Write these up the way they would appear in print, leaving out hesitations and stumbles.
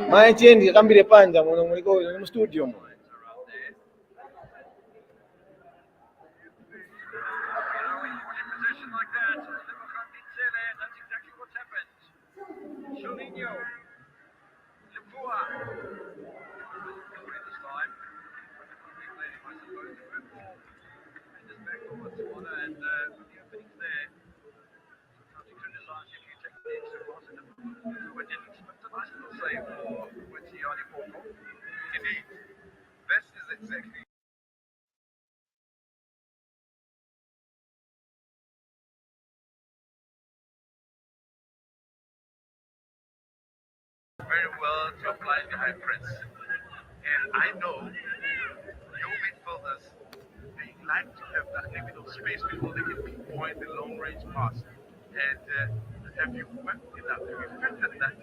Ma tieni, cambi le panda, non mi ricordo, nello studio. Botswana and the openings there. Sometimes you criticise if your techniques are positive. Who didn't, but a nice little save for Witiani Portal. Indeed. This is exactly very well to apply the high press. And I know your midfielders, they like to have that little bit of space before they can pinpoint the long range pass. And have you worked in that? Have you filtered that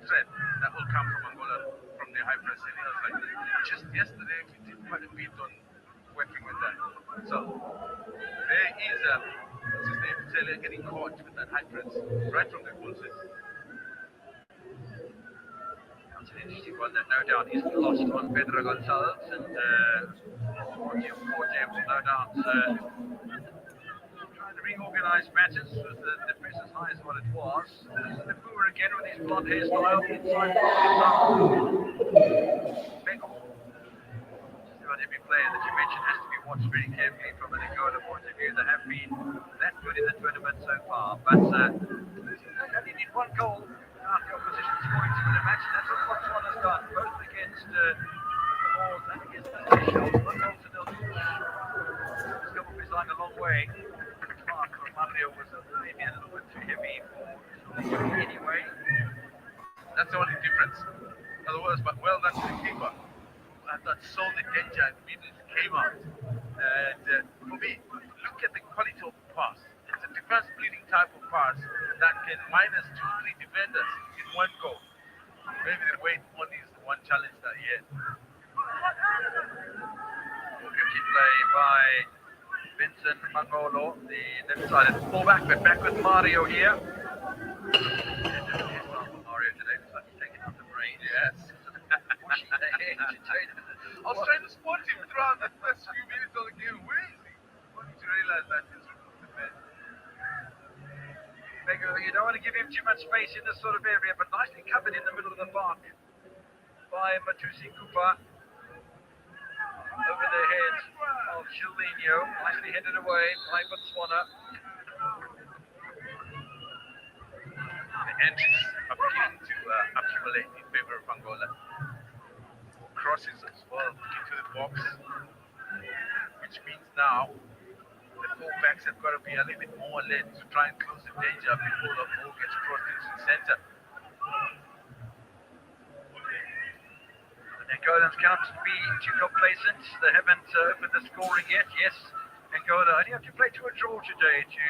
threat that will come from Angola from the high press areas? Like just yesterday, we did quite a bit on working with that. So there is a what's his name, Taylor getting caught with that high press right from the goal set. That's an interesting one that no doubt is lost on Pedro Gonzalez and Forte will no doubt trying to reorganise matters with the defence as high as what it was. This is the Pooer again with his blonde hairstyle inside Bengal. Just about every player that you mentioned has to be watched very carefully from an Angola point of view. They have been that good in the tournament so far, but only need one goal out the opposition scoring to win a match, and that's what Botswana's done, both against the Moors and against the Seychelles. 1 goal to nil. This couple is lying a long way. Mario was maybe a little bit too heavy for anyway. That's the only difference. Otherwise, but well done to the keeper. That saw the danger and immediately came out. And for me, look at the quality of the pass. It's a defense bleeding type of pass that can minus 2-3 defenders in one goal. Maybe the weight only is the one challenge that he had. Good play by Vincent Mangolo, the left-sided fullback, but back with Mario here. Mario today looks like he's taking out the brain. Yes. I was trying to spot him throughout the first few minutes of the game. Where is he? Only to realize that he's removed the man. You don't want to give him too much space in this sort of area, but nicely covered in the middle of the park by Matusi Kupa. Over the head of Chilinho, nicely headed away by Botswana. The entries are beginning to accumulate in favor of Angola. Crosses as well into the box, which means now the fullbacks have got to be a little bit more alert to try and close the danger before the ball gets crossed into the center. The Angolans cannot be too complacent. They haven't opened the scoring yet. Yes, Angola only have to play to a draw today to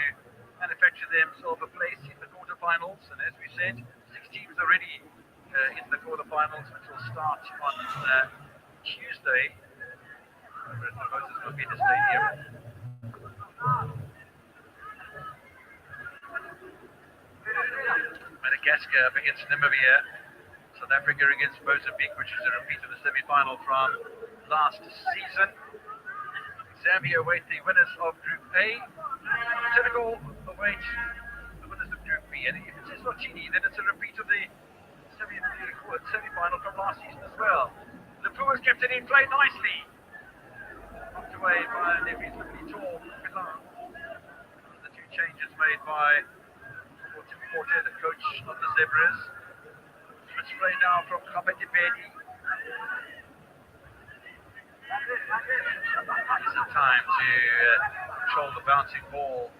manufacture themselves a place in the quarterfinals. And as we said, 6 teams already in the quarterfinals, which will start on Tuesday. Moses will be in the stadium. Madagascar up against Namibia. South Africa against Mozambique, which is a repeat of the semi-final from last season. Zambia await the winners of Group A. Senegal await the winners of Group B. And if it's Eswatini, then it's a repeat of the semi-final from last season as well. The Pumas kept it in play nicely. Knocked away by Nevis Litour Milan. The 2 changes made by Forte, the coach of the Zebras. Let's play now from Kapetipedi. It's a time to control the bouncing ball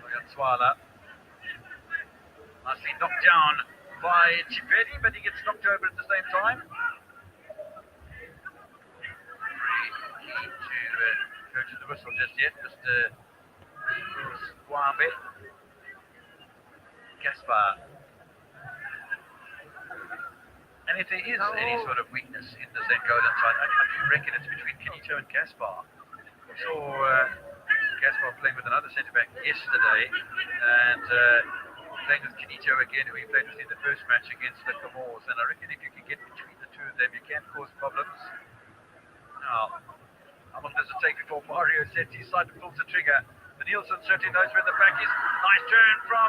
by Botswana. Nicely knocked down by Chipedi, but he gets knocked over at the same time. Keen to go to the whistle just yet, Mr. Squambe. Gaspar. And if there is any sort of weakness in the Angolan side, I do reckon it's between Kenito and Gaspar. I saw Gaspar playing with another centre-back yesterday, and playing with Kinito again, who he played with in the first match against the Comores, and I reckon if you can get between the two of them, you can cause problems. Now, how long does it take before Mario sets his side and pulls the trigger? The Nielsen certainly knows where the back is. Nice turn from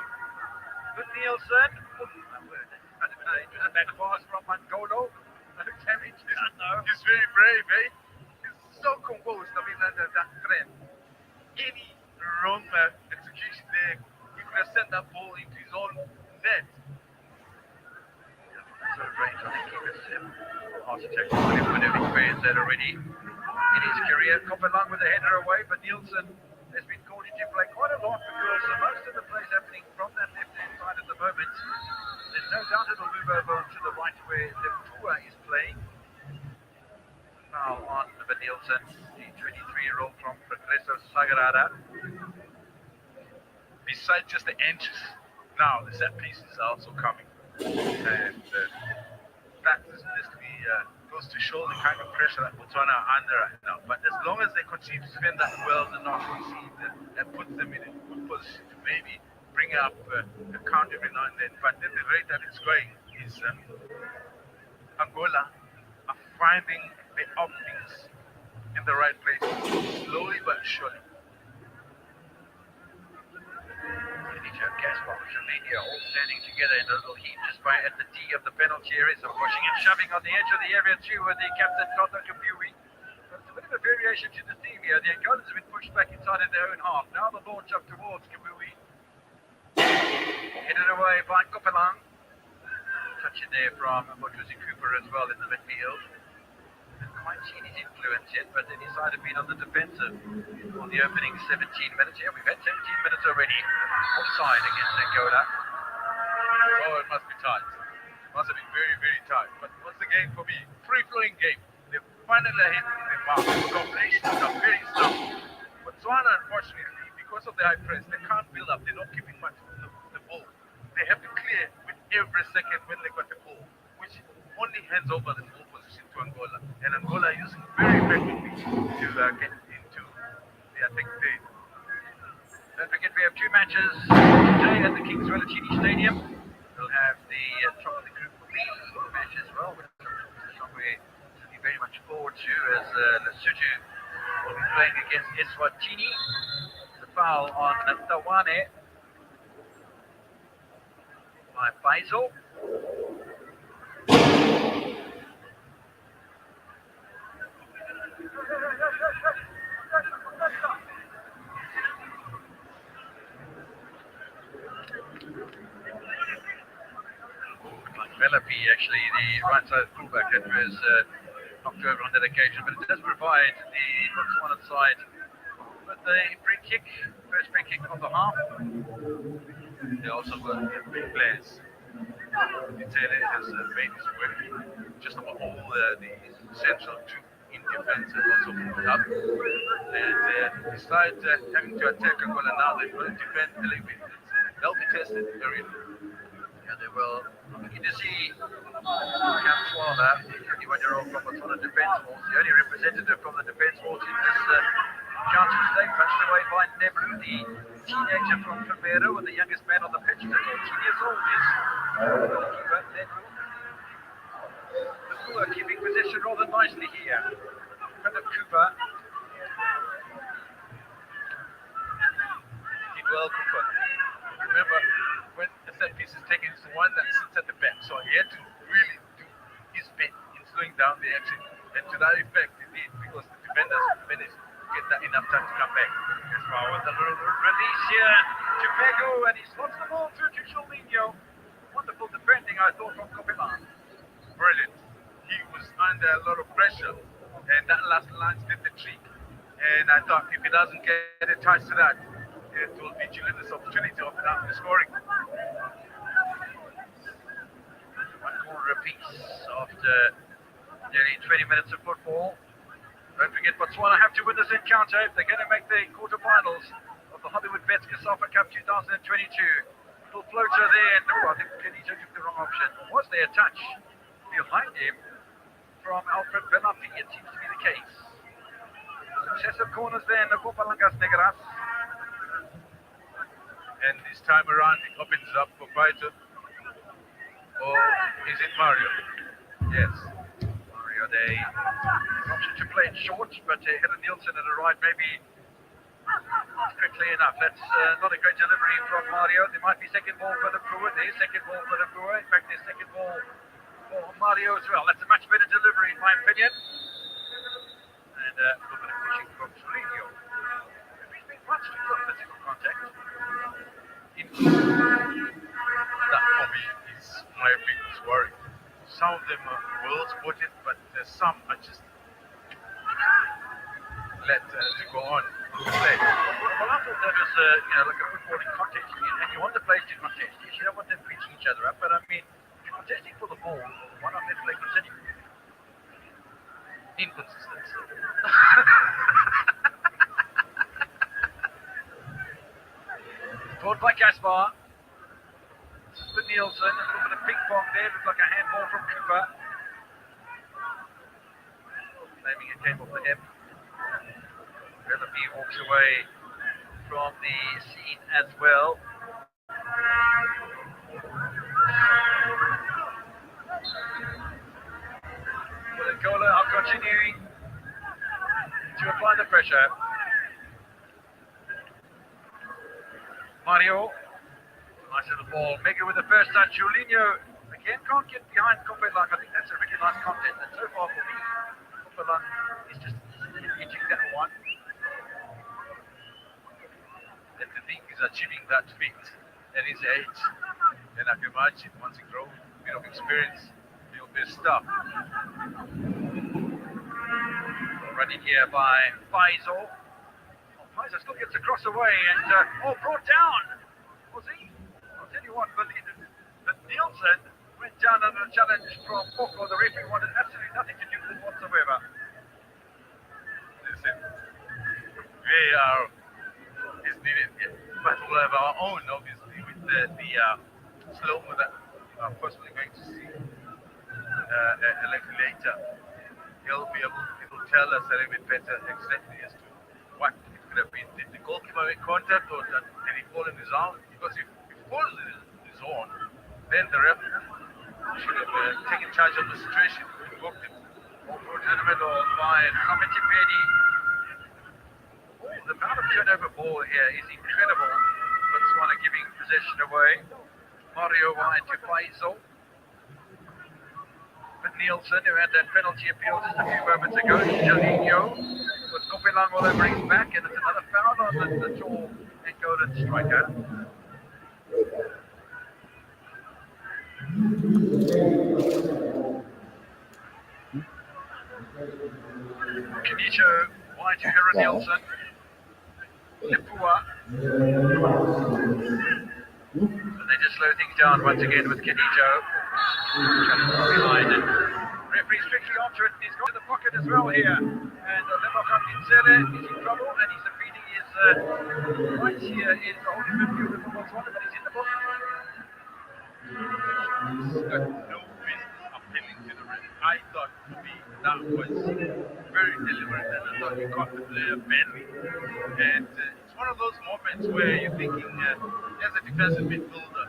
the Nielsen. Into the back pass from Angola. No damage done though. He's very brave, eh? He's so composed. I mean, that trend. Any wrong execution there, he could have sent that ball into his own net. Sort of range, I think he was hard to take on him, but he's experienced that already in his career. Kopelang with the header away, but Nielsen has been called into play quite a lot because most of the plays happening from that left-hand side at the moment. There's no doubt it'll move over to the right where Leptua is playing. Now on the Nielsen, the 23-year-old from Progreso Sagrada. Besides just the entries, now the set pieces are also coming. And that is basically goes to show the kind of pressure that Botswana are under right now. But as long as they continue to defend that well and not concede, that puts them in a good position to maybe bring up a count every now and then. But then the rate that it's going is Angola are finding the openings in the right places, slowly but surely. Gaspar and Slovenia all standing together in a little heap just by at the D of the penalty area, so pushing and shoving on the edge of the area too with the captain Toto Kabui. But it's a bit of a variation to the theme here. The Angolans have been pushed back inside of their own half. Now the launch up towards Kabui. Headed away by Kopelang. Touch in there from Motuzi Cooper as well in the midfield. Quite seen his influence yet, but then he's either been on the defensive on the opening 17 minutes. Yeah, we've had 17 minutes already. Offside against Angola. Oh, it must be tight. Must have been very, very tight. But what's the game for me? Free-flowing game. They finally hit the mark. Combinations are very slow. Botswana, unfortunately, because of the high press, they can't build up. They're not keeping much of the ball. They have to clear with every second when they got the ball, which only hands over the ball position to Angola. And Angola are using very effectively to get into the attack phase. Don't forget we have two matches today at the Kings Welachini Stadium. We'll have the top of the Group B match as well, which we're very much forward to as Lesotho will be playing against Eswatini. The foul on Tawane by Faisal. Vellapi, actually, the right side fullback that was knocked over on that occasion, but it does provide the Botswana side with the free kick, first free kick of the half. They also got big players. Itele has made his work just about all the central two in defense and also moved up. And besides having to attack Angola now, they will defend a little bit. They'll be tested very Yeah, they will. I'm looking to see Cam Swala, the 21-year-old from Botswana Defence Force, the only representative from the Defence Force in this council today, punched away by Nebru, the teenager from Primero, and the youngest man on the pitch, 13 years old, is keeper Nebru. The Kua keeping possession rather nicely here. Philip Cooper. did well, Cooper. Remember, when a set piece is taken, it's the one that sits at the back. So he had to really do his bit in slowing down the action. And to that effect, he did, because the defenders managed to get that enough time to come back. As well with the release here to Pegu, and he slots the ball through to Chilminho. Wonderful defending, I thought, from Kopelang. Brilliant. He was under a lot of pressure, and that last line did the trick. And I thought if he doesn't get attached to that, it will be Julian's opportunity to open up the scoring. One more repeats after nearly 20 minutes of football. Don't forget, Botswana have to win this encounter if they're going to make the quarterfinals of the Hollywood Bets COSAFA Cup 2022. Little floater there, and I think Kenito took the wrong option. Was there a touch behind him from Alfred Bellapi? It seems to be the case. Successive corners there in the Kopalangas Negras. And this time around, it opens up for Paito. Or is it Mario? Yes. Mario, they option to play it short, but Helen Nielsen had arrived maybe quickly enough. That's not a great delivery from Mario. There might be second ball for the Brewer. There's second ball for the Brewer. In fact, there's second ball for Mario as well. That's a much better delivery, in my opinion. And a little bit of pushing from Trujillo. He's been quite strict on physical contact. That for me is my biggest worry. Some of them are well spotted, but there's some I just let to go on to play. Well, I thought that was, like a footballing contest. And you want the players to contest. You don't want them beating each other up. But I mean, if you're contesting for the ball, why not let play continue? Inconsistency. Caught by Caspar. For Nielsen, a little bit of ping pong there, looked like a handball from Cooper. Claiming it came off the hip. Willoughby walks away from the scene as well. Angola are continuing to apply the pressure. Mario. Nice little ball. Mega with the first touch. Julinho again can't get behind Kopelang. I think that's a really nice contest. And so far for me, Kopelang is just hitting that one. And the thing is achieving that feat at his age. And I can imagine once he grows, a bit of experience, he'll be stuff. Running here by Faisal. Oh, Faisal still gets across away and brought down. Was he? I'll tell you what, but Nielsen went down under a challenge from Boko. The referee wanted absolutely nothing to do with it whatsoever. Listen, VAR is needed, but we'll have our own, obviously, with the slow-mo that I'm possibly going to see a little later. He'll be able to tell us a little bit better exactly as to what it could have been. Did the goalkeeper make contact or did he fall in his arm? Because if he falls in his arm, then the ref should have taken charge of the situation and booked him. Ball to the middle by Mohamed Tipedi. The amount of turnover ball here is incredible. Botswana giving possession away. Mario wide to Faisal. But Nielsen, who had that penalty appeal just a few moments ago, Julinho with Kopelang all over his back, and it's another foul on the tall Angolan striker. Kenicho wide to Hera Nielsen. Lipua. And they just slow things down once again with Kenicho. Behind it. Referee strictly onto it. He's got to the pocket as well here. And Lemokan Insele is in trouble and he's defeating his right here in the holding midfielder for Botswana, but he's in the box. He's got no business appealing to the ref. I thought to me that was very deliberate and I thought he caught the player badly. And it's one of those moments where you're thinking, as a defensive midfielder,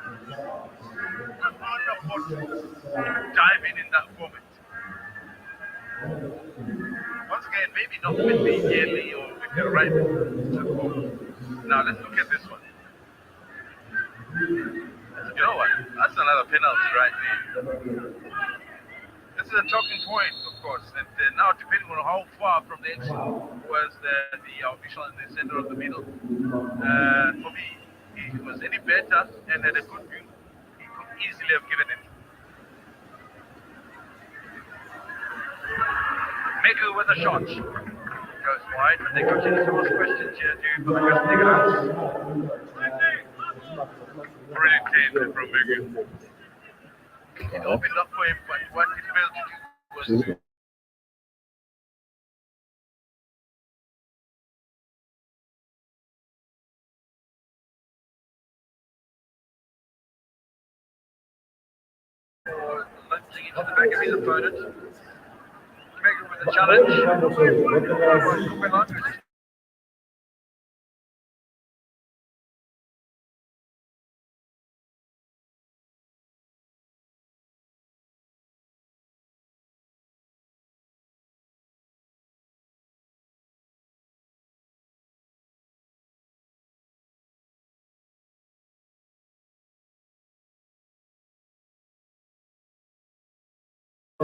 dive in that moment. Once again, maybe not with the early or with the right foot. Now let's look at this one. You know what? That's another penalty right there. This is a talking point, of course, and now depending on how far from the action was the official in the center of the middle. For me, if it was any better and had a good view, he could easily have given it. Megu with a shot. Goes wide, but they continue to ask questions here to for the Castigos. Brilliant clean from Megu. It opened up for him, but what he failed to do was to lunging into the back of his opponent. Megu with a challenge. Kopelang, who's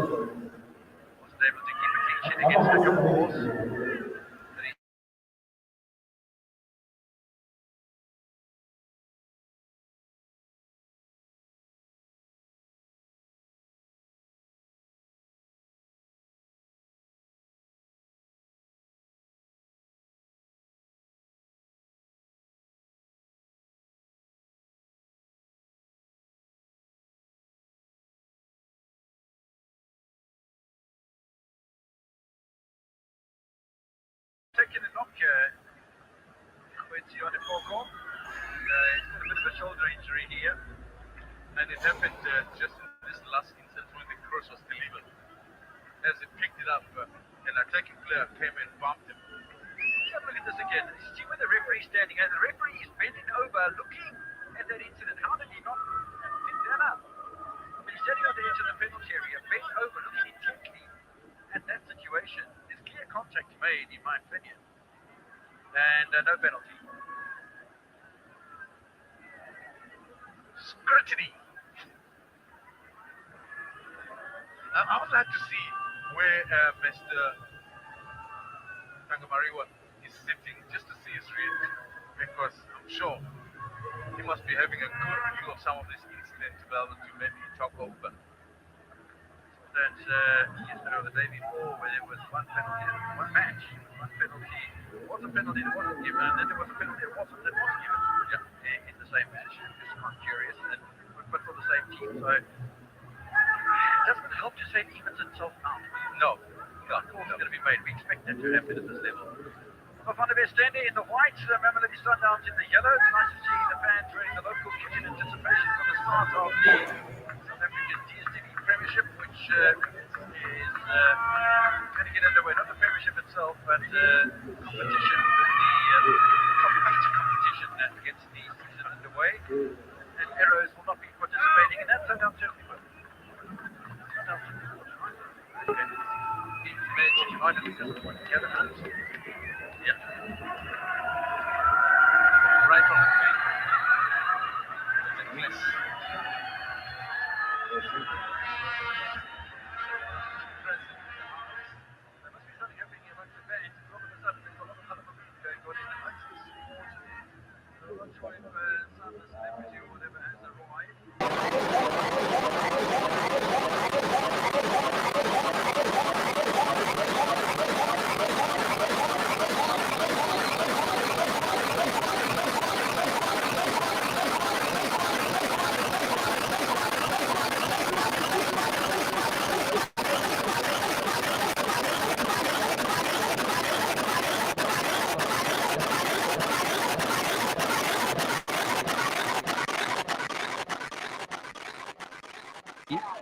Wasn't able to keep a clean sheet against the Comores. Taking a knock Quincy on the forecourt. He's got a bit of a shoulder injury here, and it happened just in this last instance when the cross was delivered. As he picked it up, an attacking player came and bumped him. Let's have a look at this again. See where the referee is standing, and the referee is bending over, looking at that incident. How did he not pick that up? I mean, he's standing on the edge of the penalty area, bent over, looking intently at that situation. There's clear contact made, in my opinion, and no penalty. Scrutiny. I would like to see where Mr. Tangamariwa is sitting, just to see his reaction, because I'm sure he must be having a good review of some of this incident to be able to maybe talk over. That yesterday or the day before, where there was one penalty, one match, one penalty, was a penalty that wasn't given, and then there was a penalty that wasn't given. Yeah, in the same match. Just quite curious, and but for the same team, so it doesn't help to say it evens itself out. No, calls are going to be made. We expect that to happen at this level. Van der Westende in the white, Mamelodi Sundowns in the yellow. It's nice to see the fans wearing the local kit in anticipation for the start of the South African DStv Premiership, which is going to get underway. Not the Premiership itself, but competition, the top 8 competition that gets the season underway. And Arrows will not be participating in that, Sundowns certainly will. Sundowns will be right? Okay. Manchester United is just one together. Yeah. Right on the screen. The police. There must be something happening amongst the fans. All of a sudden, there's a lot of hullabaloo going on in the night. I'm not sure if some celebrity or whatever has arrived.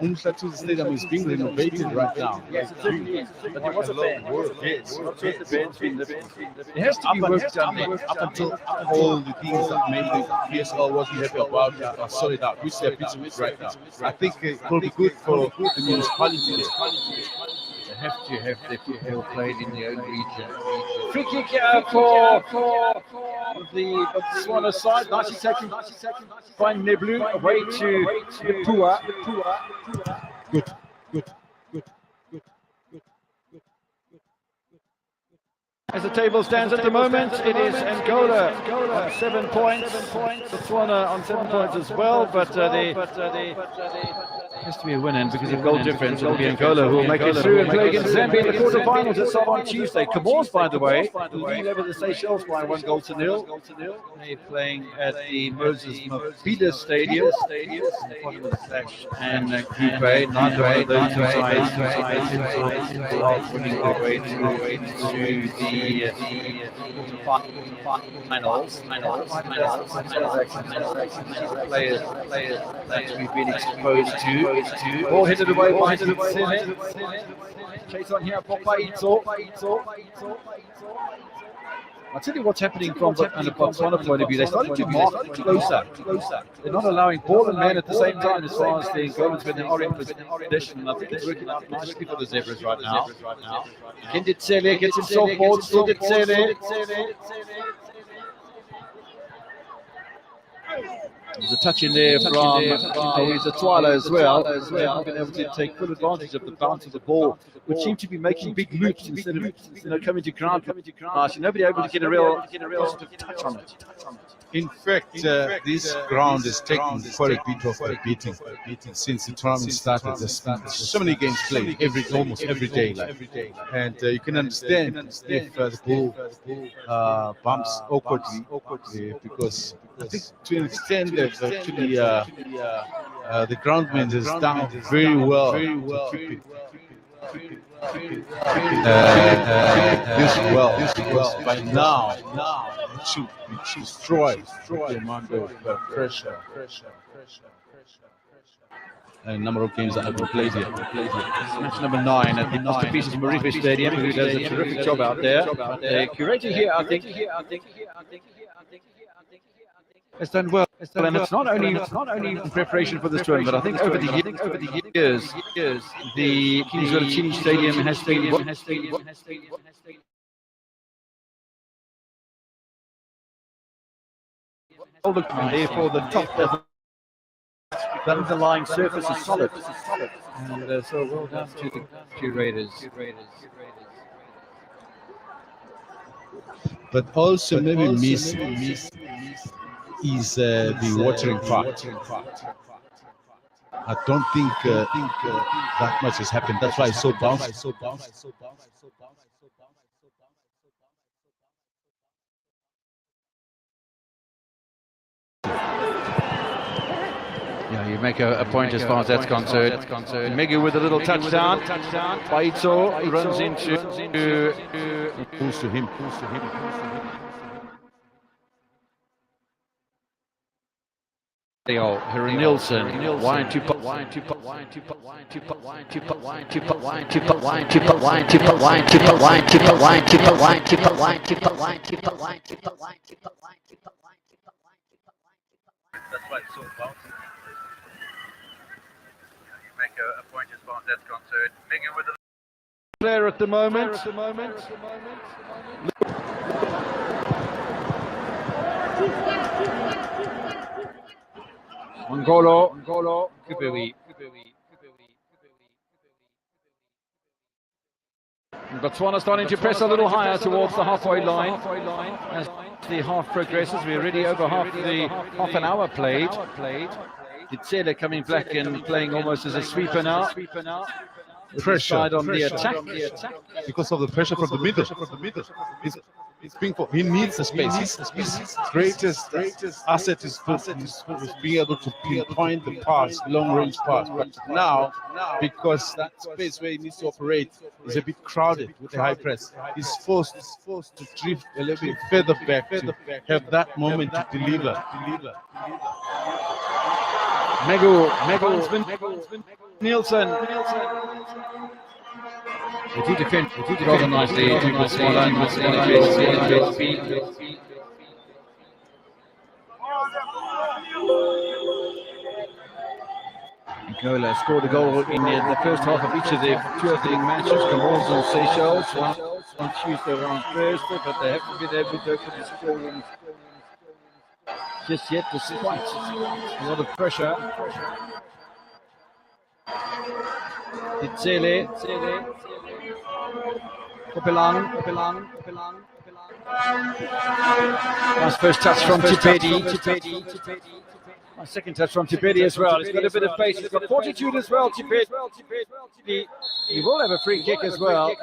Umhlatu Stadium is being renovated right now. Yes, it certainly is. But there was a ban. Yes, it has to be worked done up until all the things that maybe PSL wasn't happy about are sorted out, which they're busy with right now. I think it will be good for the municipality. They have to have their football played in their own region. Free kick for the Botswana side. Nicely taken by Neblu away to Pua. Good. As the table stands at the moment, it is Angola on 7 points, Botswana on 7 points as well, but has to be a win-in because of goal difference. It'll be Angola who will make it through and play against Zambia in the quarterfinals that start on Tuesday. Comores, by the way, lead over the Seychelles by 1-0. They're playing at the Moses Mabhida Stadium. And Kipe, neither of those two sides are winning their way to the finals. Players that we've been exposed to. Ball headed away by Zitsele. Chase on here, Popaito. I'll tell you what's happening from the Botswana point of view. They're starting to mark closer. They're not allowing ball and man at the same time as far as the Angolans when they are in possession. I think it's working out nicely for the Zebras right now. Kenditsele gets himself bored. Still Ditsele. There's a touch in there from Botswana as well. They've not been able to take full advantage of the bounce of the ball, which seemed to be making big loops instead of coming to ground. Nobody able to get a real positive touch on it. In fact, this ground is taking quite a bit of a beating since the tournament started. There's been so many games played almost every day, and you can understand if the ball bumps awkwardly because I think to an extent they've actually the groundman has done very well to keep it this well because by now it should destroy the amount of pressure. A number of games that have been played here. Match number 9 at the Masterpieces Marife Stadium, who does a terrific job out there. The curator here, I think, has done well. And it's not only in preparation for this tournament. I think over the years, the Kingsville Chini Stadium has been and therefore the top level, the underlying surface is solid. And so well done to the curators. But also maybe miss is the watering part. I don't think that much has happened. That's why it's so bouncy. Yeah, you make a point as far as that's concerned. Megu with a little touchdown. Baito runs into Pulls to him. Harry Nielsen, wine to put. That's why it's so bouncy. You make a point as far as that's concerned. Megan with a Player at the moment. Angolo, Kupewi. Botswana starting to press a little higher towards the halfway line. As the half progresses, we're already over half an hour played. Ditsele coming back and playing almost as a sweeper now. Pressure on the attack. Because of the pressure from the middle. It's being he needs the space. His greatest asset is being able to pinpoint the pass, long range pass. But now, because that space where he needs to operate is a bit crowded with the high press, he's forced to drift a little bit further back to have that moment to deliver. Megu, Nielsen. If you defend rather nicely, Angola scored a goal in the first half of each of their two opening matches. Comoros and Seychelles, one on Tuesday, one on Thursday, but they haven't been able to open the scoring just yet, despite a lot of pressure. Ditsele. Kopelang. Nice first touch from Tipedi. Nice second touch from Tipedi as well. He's got a bit of pace. He's got fortitude as well, Tipedi. He will have a free kick as well.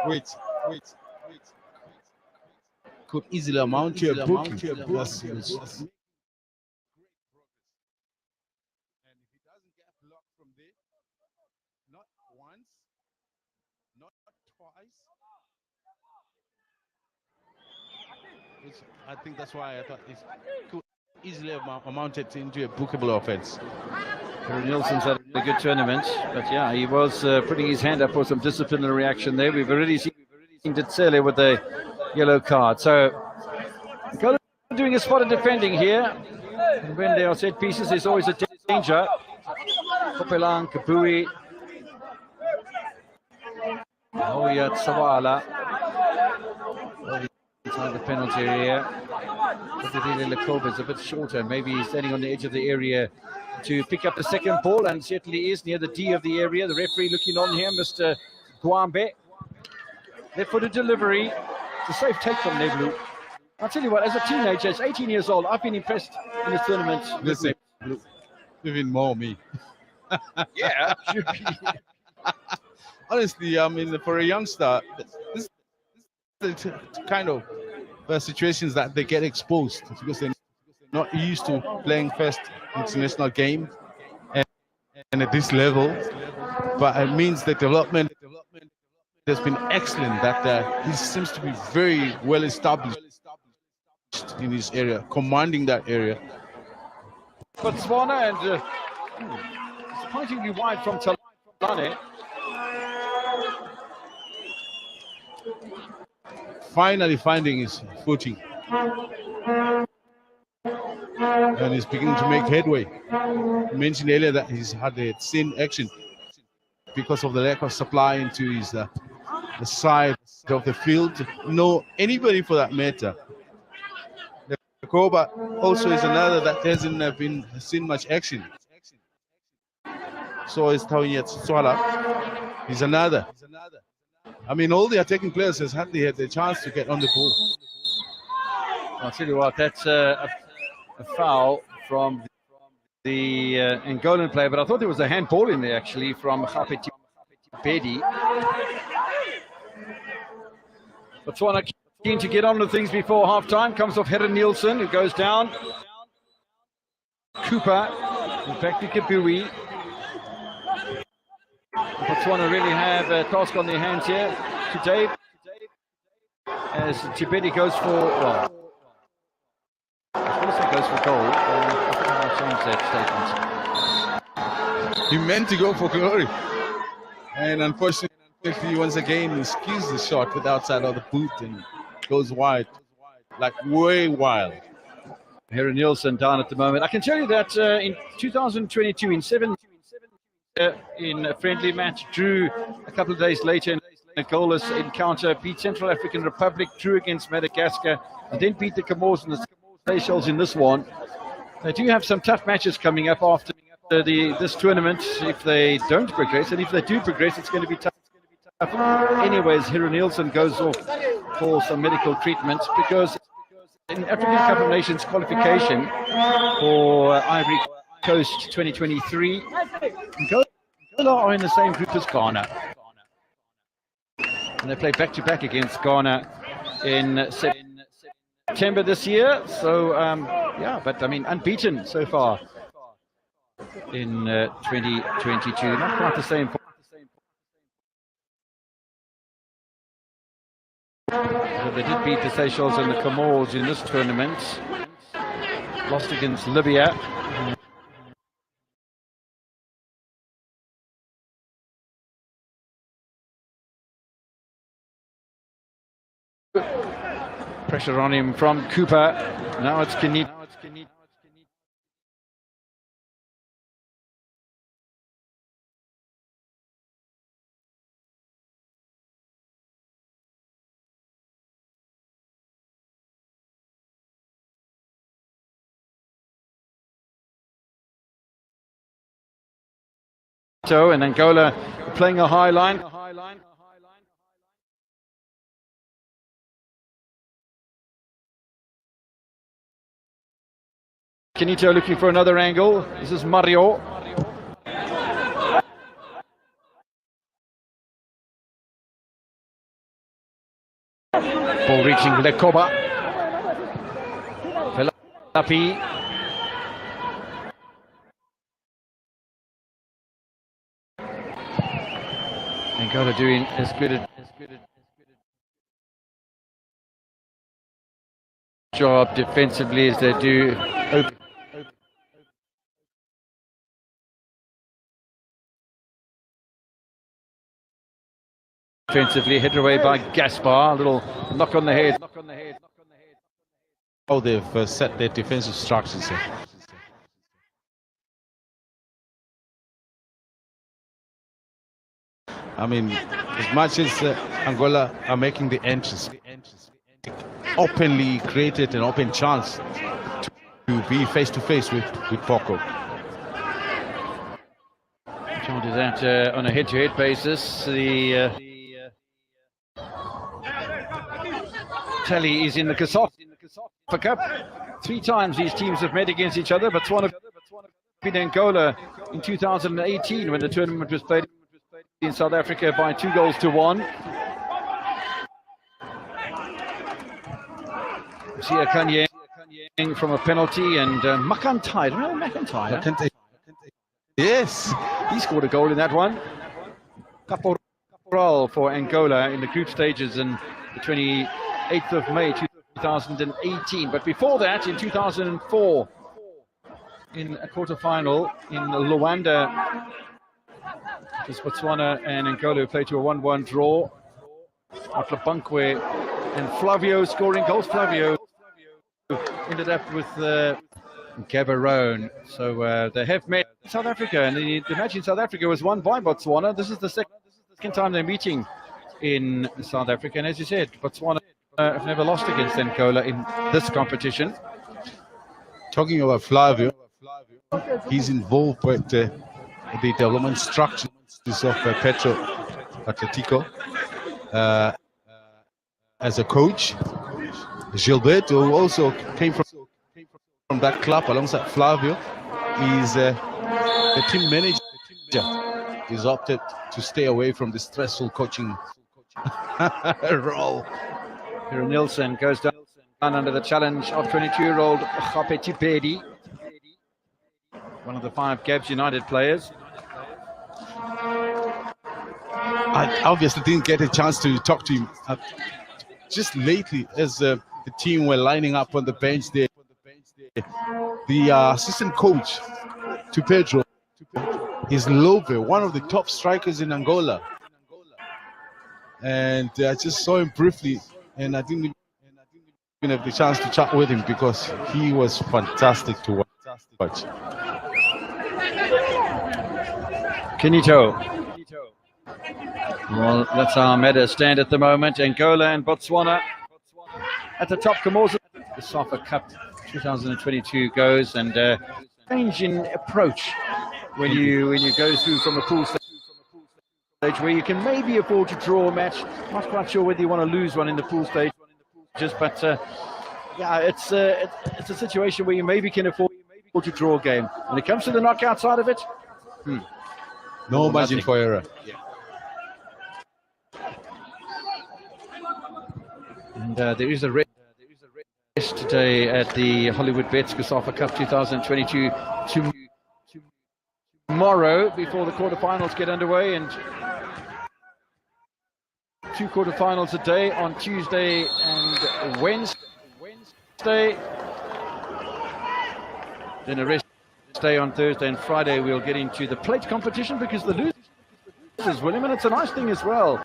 Wait. Could easily amount to a booking. And if he doesn't get blocked from there, not once, not twice. I think that's why I thought it could easily amounted into a bookable offense. Nielsen's had a good tournament, but yeah, he was putting his hand up for some disciplinary action there. We've already seen Ditsele with a yellow card. So, doing a spot of defending here. And when there are set pieces, there's always a danger. Kopelang, Kapui. Sawala. Inside the penalty area. Really, Lekova's a bit shorter. Maybe he's standing on the edge of the area to pick up the second ball, and certainly is near the D of the area. The referee looking on here, Mr. Gwambe. Left-footed delivery. It's a safe take from Neblu. I'll tell you what, as a teenager, as 18 years old, I've been impressed in this tournament. Listen, even more me. Yeah, should be. Honestly, I mean, for a youngster, this is the kind of situations that they get exposed because they're not used to playing first international game and at this level. But it means the development has been excellent. That he seems to be very well established in his area, commanding that area. Botswana and surprisingly wide from Talane. Finally finding his footing. And he's beginning to make headway. I mentioned earlier that he's had a thin action because of the lack of supply into his the side of the field. No, anybody for that matter. The Koba also is another that hasn't been seen much action. So is Tawnyat Swala. He's another. I mean, all the attacking players has hardly had the chance to get on the ball. I'll tell you what, that's a foul from the Angolan player, but I thought there was a handball in there actually from Khapeti Bedi. Botswana keen to get on with things before half-time. Comes off Heron Nielsen, who goes down. Cooper, back to Kibui. Botswana really have a task on their hands here today. As Tibeti goes for, well, he goes for goal. I think I'll change that statement. He meant to go for glory. And unfortunately, once again, he skews the shot with the outside of the boot and goes wide, like way wild. Heron Nielsen down at the moment. I can tell you that in 2022, in a friendly match, drew a couple of days later in a goalless encounter, beat Central African Republic, drew against Madagascar, and then beat the Comores and the Seychelles in this one. They do have some tough matches coming up after this tournament if they don't progress, and if they do progress, it's going to be tough. Anyways, Heron Nielsen goes off for some medical treatment because in African Cup of Nations qualification for Ivory Coast 2023, Angola are in the same group as Ghana. And they play back-to-back against Ghana in September this year. So, yeah, but I mean, unbeaten so far in 2022. Not quite the same. But they did beat the Seychelles and the Comores in this tournament. Lost against Libya. Pressure on him from Cooper. Now it's Kenny. And Angola playing a high line. Kenito looking for another angle. This is Mario. Ball reaching Lekoba. Velapi. Angola doing as good a job defensively as they do. Defensively, headed away by Gaspar. A little knock on the head. Oh, they've set their defensive structures here. I mean, as much as Angola are making the entries openly created an open chance to be face to face with Boko. Trying to do that on a head-to-head basis. The tally is in the COSAFA Cup. 3 times these teams have met against each other. Botswana beat Angola in 2018 when the tournament was played in South Africa by 2-1. Sia Kanye from a penalty, and McIntyre. Remember McIntyre? Yes. He scored a goal in that one. Caporal for Angola in the group stages on the 28th of May 2018. But before that, in 2004, in a quarter-final in Luanda, just Botswana and Angola played to a 1-1 draw. Atlabankwe and Flavio scoring goals. Flavio ended up with Gaborone. So they have met South Africa, and the match in South Africa was won by Botswana. This is the second time they're meeting in South Africa, and as you said, Botswana have never lost against Angola in this competition. Talking about Flavio, he's involved with the development structures of Petro Atletico as a coach. Gilberto, who also came from that club alongside Flavio, is the team manager. He's opted to stay away from the stressful coaching role. Here Nielsen goes down under the challenge of 22-year-old Khapetipedi, one of the 5 Gabs United players. I obviously didn't get a chance to talk to him just lately as the team were lining up on the bench there. The assistant coach to Pedro is Lobe, one of the top strikers in Angola. And I just saw him briefly, and I didn't even have the chance to chat with him because he was fantastic to watch. Kinito. Well, that's our meta stand at the moment. Angola and Botswana at the top. Kamoza, the COSAFA Cup 2022 goes, and change in approach when you go through from a pool stage where you can maybe afford to draw a match. Not quite sure whether you want to lose one in the pool stage, but yeah, it's a situation where you maybe can afford to draw a game. When it comes to the knockout side of it, no margin for error. Yeah. And there is a race today at the Hollywood Bets COSAFA Cup 2022 tomorrow before the quarterfinals get underway, and 2 quarterfinals a day on Tuesday and Wednesday. Then a rest day on Thursday and Friday. We'll get into the plate competition because the losers, William, and it's a nice thing as well.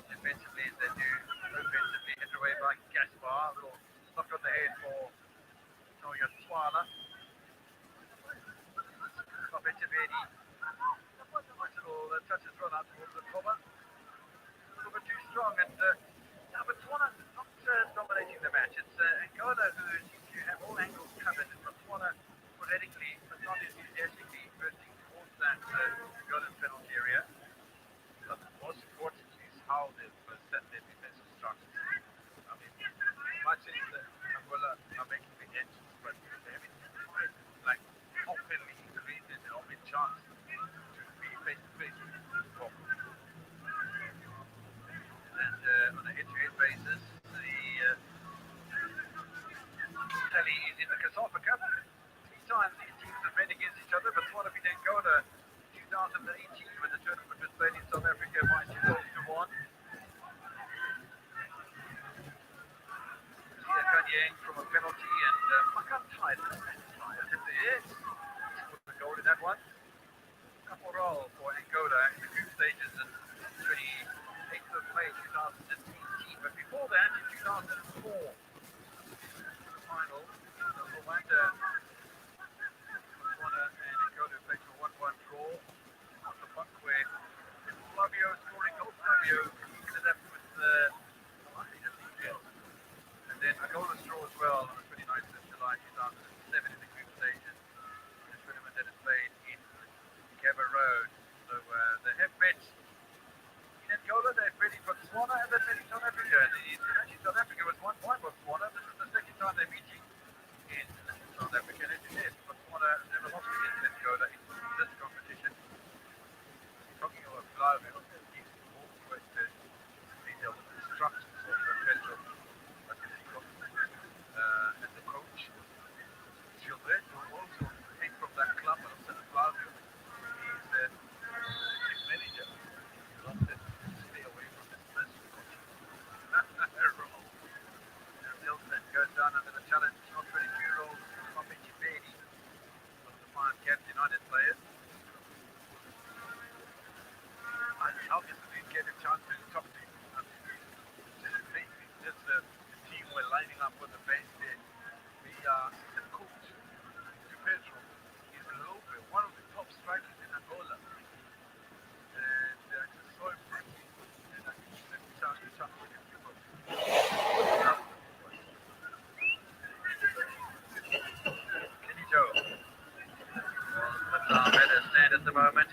Defensively as they do, offensively hit away by Gaspar. A little knock on the head for Botswana. Khapetipedi. Nice little touch as well out towards the cover. A little bit too strong, and Botswana not dominating the match. It's Angola who seems to have all angles covered, and Botswana sporadically, but not enthusiastically, bursting towards that golden penalty area. But most important is how they've set their defensive structure. I mean, much as Angola are making the engines, but they haven't like openly created an open chance to be face to face with Boko. And on a head-to-head basis, the tally is in the COSAFA Cup. 3 times these teams have met against each other, but Botswana beat Angola 2018 when the tournament was played in South Africa by 2-1. Yang from a penalty, and Makan tried it. I think yes, put the goal in that one. Couple roll for Angola in the group stages in 28th of May 2018. But before that, in 2004, the final, Rwanda, Botswana, and Angola played for 1-1 draw. After Bunkwe, Flavio scoring goal. Flavio ended up with and then Angola draw as well on the 29th of July 2007 in the group stages. The tournament that is played in Gabba Road. So they have met in Angola, they've met in Botswana, and they've met in South Africa. And actually, South Africa was 1-1 Botswana. This is the second time they're meeting in South Africa. And as you said, Botswana never lost against Angola in this competition. Talking about Flavio, he's always detailed instructions of Pedro as the coach. Gilberto also came from that club, and also Flavio, he's the chief manager. He loves it to stay away from his personal role. And Nilsson goes down under the challenge of 22-year-old Kofi Chibedi, one of the 5 Caps United players. Obviously, we get a chance to talk to him. Just a team we're lining up on the bench there. The coach, Pedro, is Lope, one of the top strikers in Angola. And just so impressive. And I think he's a chance to talk with him. Kenny Joe. Well, better stand at the moment.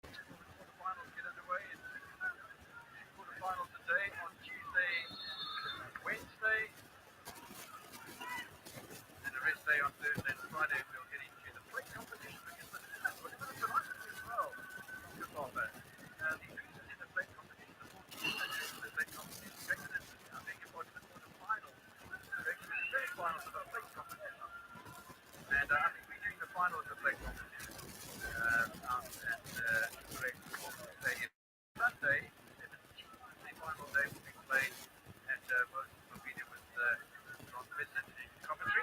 Quarterfinals get underway in quarterfinals today on Tuesday, Wednesday, and the rest day on Thursday and Friday. We'll get into the plate competition against the philosophy as well. Good ball there. The losers in the plate competition, the 14 winners in the plate competition, I think it was the quarterfinals. Actually, the semi-finals of the plate competition. And I think we're doing the final of the plate competition. Correct. Sunday, the final day will be played at Mobile with Ron Vincent in Coventry.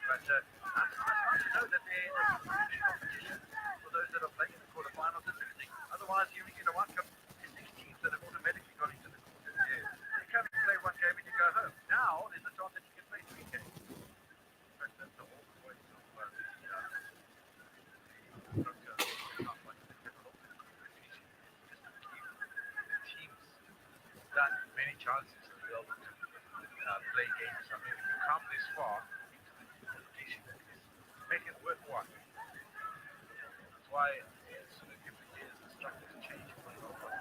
But it's nice to know that there is competition for those that are playing in the quarterfinals and losing. Otherwise, you know, one cup is 6 teams that have automatically gone into the quarters. You come and play one game and you go home. Now, there's a chance that you can play 3 games. But that's the whole point of that many chances to be able to play games. I mean, if you come this far into the competition, make it worthwhile. That's why so many different years the structures change quite a lot.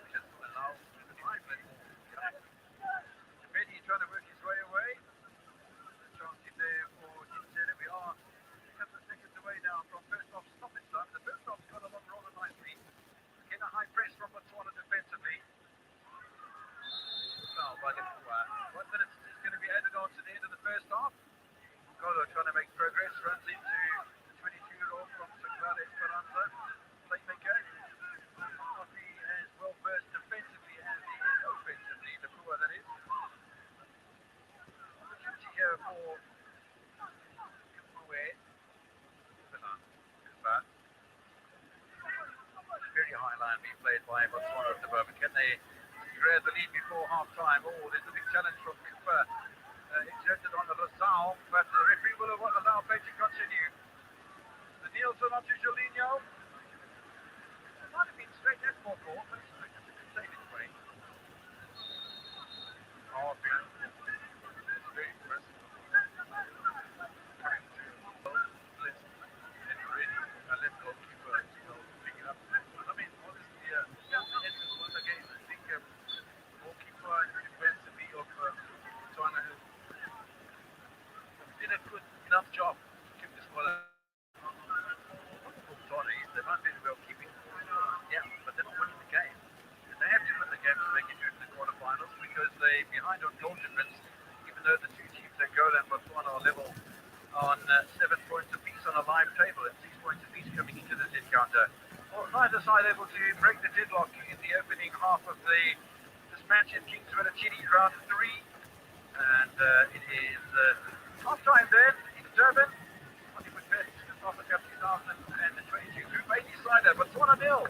Just allow the drive level to come. Chibedi trying to work his way away. The chance in there for Kinsella. We are a couple of seconds away now from first off stoppage time. The first off's got along rather nicely. Get a high press from Botswana defensively. By the 1 minute is going to be added on to the end of the first half. Golo trying to make progress, runs into the 22-year-old from Sagrada Esperanza, playmaker. Not be as well versed defensively as he is offensively, the Pua that is. Opportunity here for Kumue. Very high line being played by Botswana at the moment. Can they grab the lead before half time? Oh, there's a big challenge from Cooper. Exerted on the Rosal, but the referee will allow play to continue. The Nielsen onto Jolinho. It might have been straight at ball, but it's a good save anyway. neither side able to break the deadlock in the opening half of this match in Kingsville Chile round 3. And it is half time then in Durban. Hollywood Best Africa Cup 2022 Group 8 decider, Botswana 0.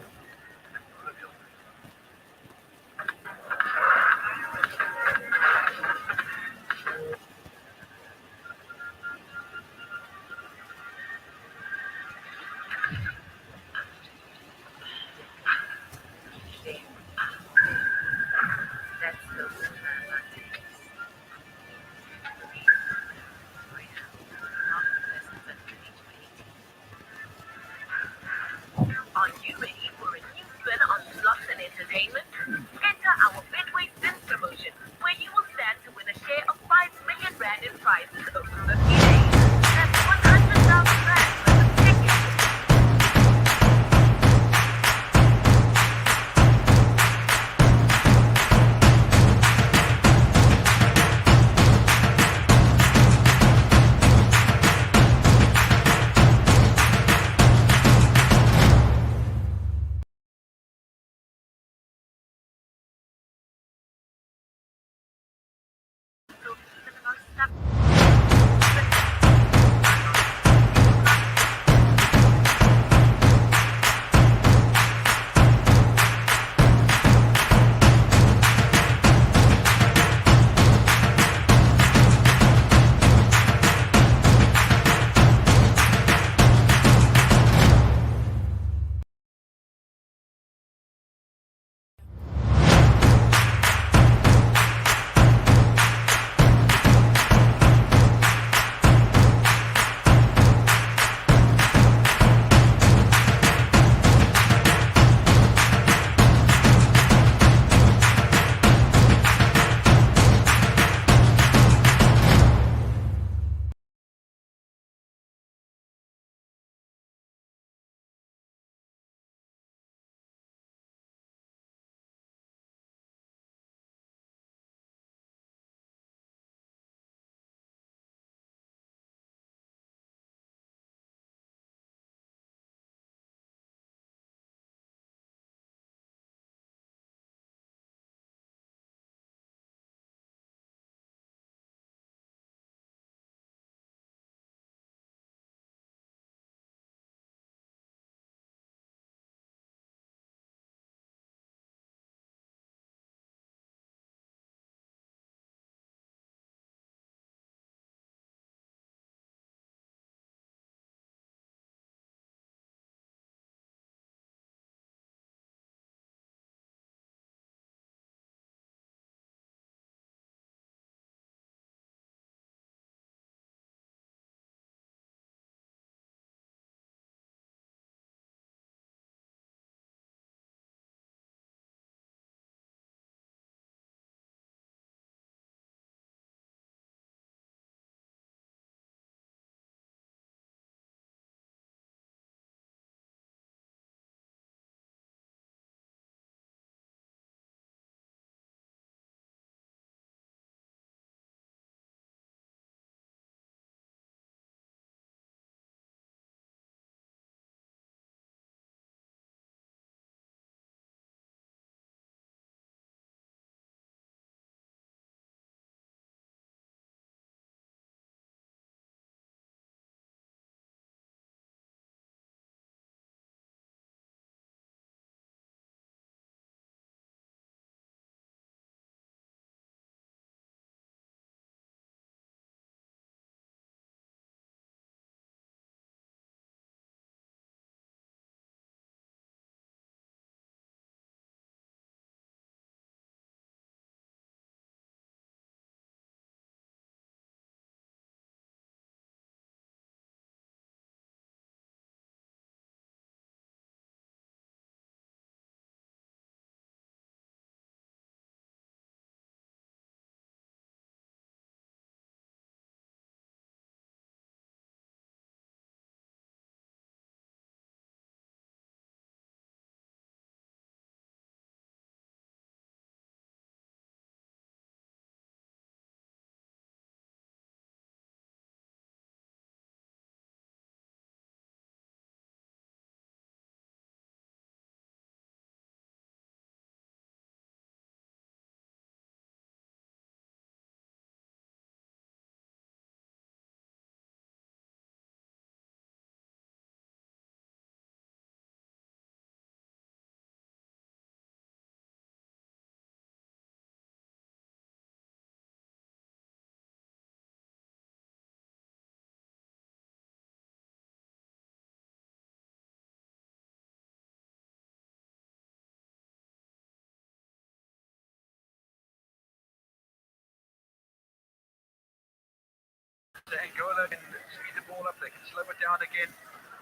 Angola can speed the ball up, they can slow it down again.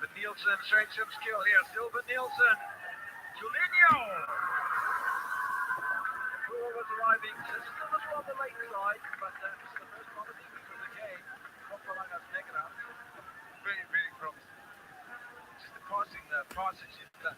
But Nielsen showing some skill here. Silver Nielsen. Julinho. The ball was arriving just a little on the late side, but this is the first promising move of the game. Not for long as Negra. Very, very promising. Just the passage is that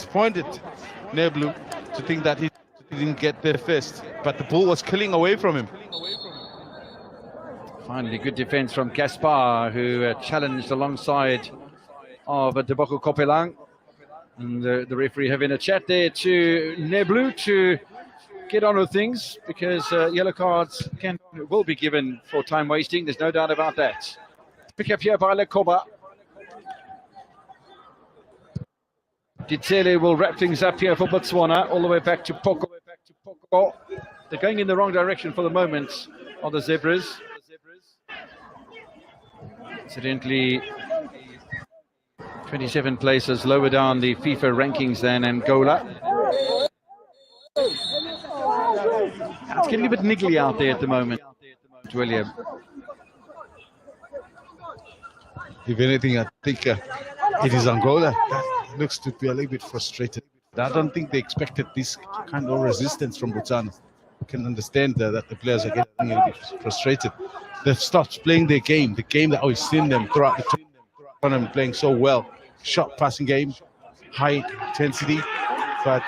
disappointed Neblu to think that he didn't get there first, but the ball was killing away from him. Finally, good defense from Gaspar, who challenged alongside of Deboko Kopelang. And the referee having a chat there to Neblu to get on with things, because yellow cards will be given for time wasting. There's no doubt about that. Pick up here by Lekoba. Ditsele will wrap things up here for Botswana, all the way back to Poko. They're going in the wrong direction for the moment on the Zebras. Incidentally, 27 places lower down the FIFA rankings than Angola. It's getting a bit niggly out there at the moment, William. If anything, I think it is Angola that looks to be a little bit frustrated. I don't think they expected this kind of resistance from Botswana. You can understand that the players are getting a little bit frustrated. They've stopped playing their game, the game that we've seen them throughout the tournament playing so well. Short passing game, high intensity, but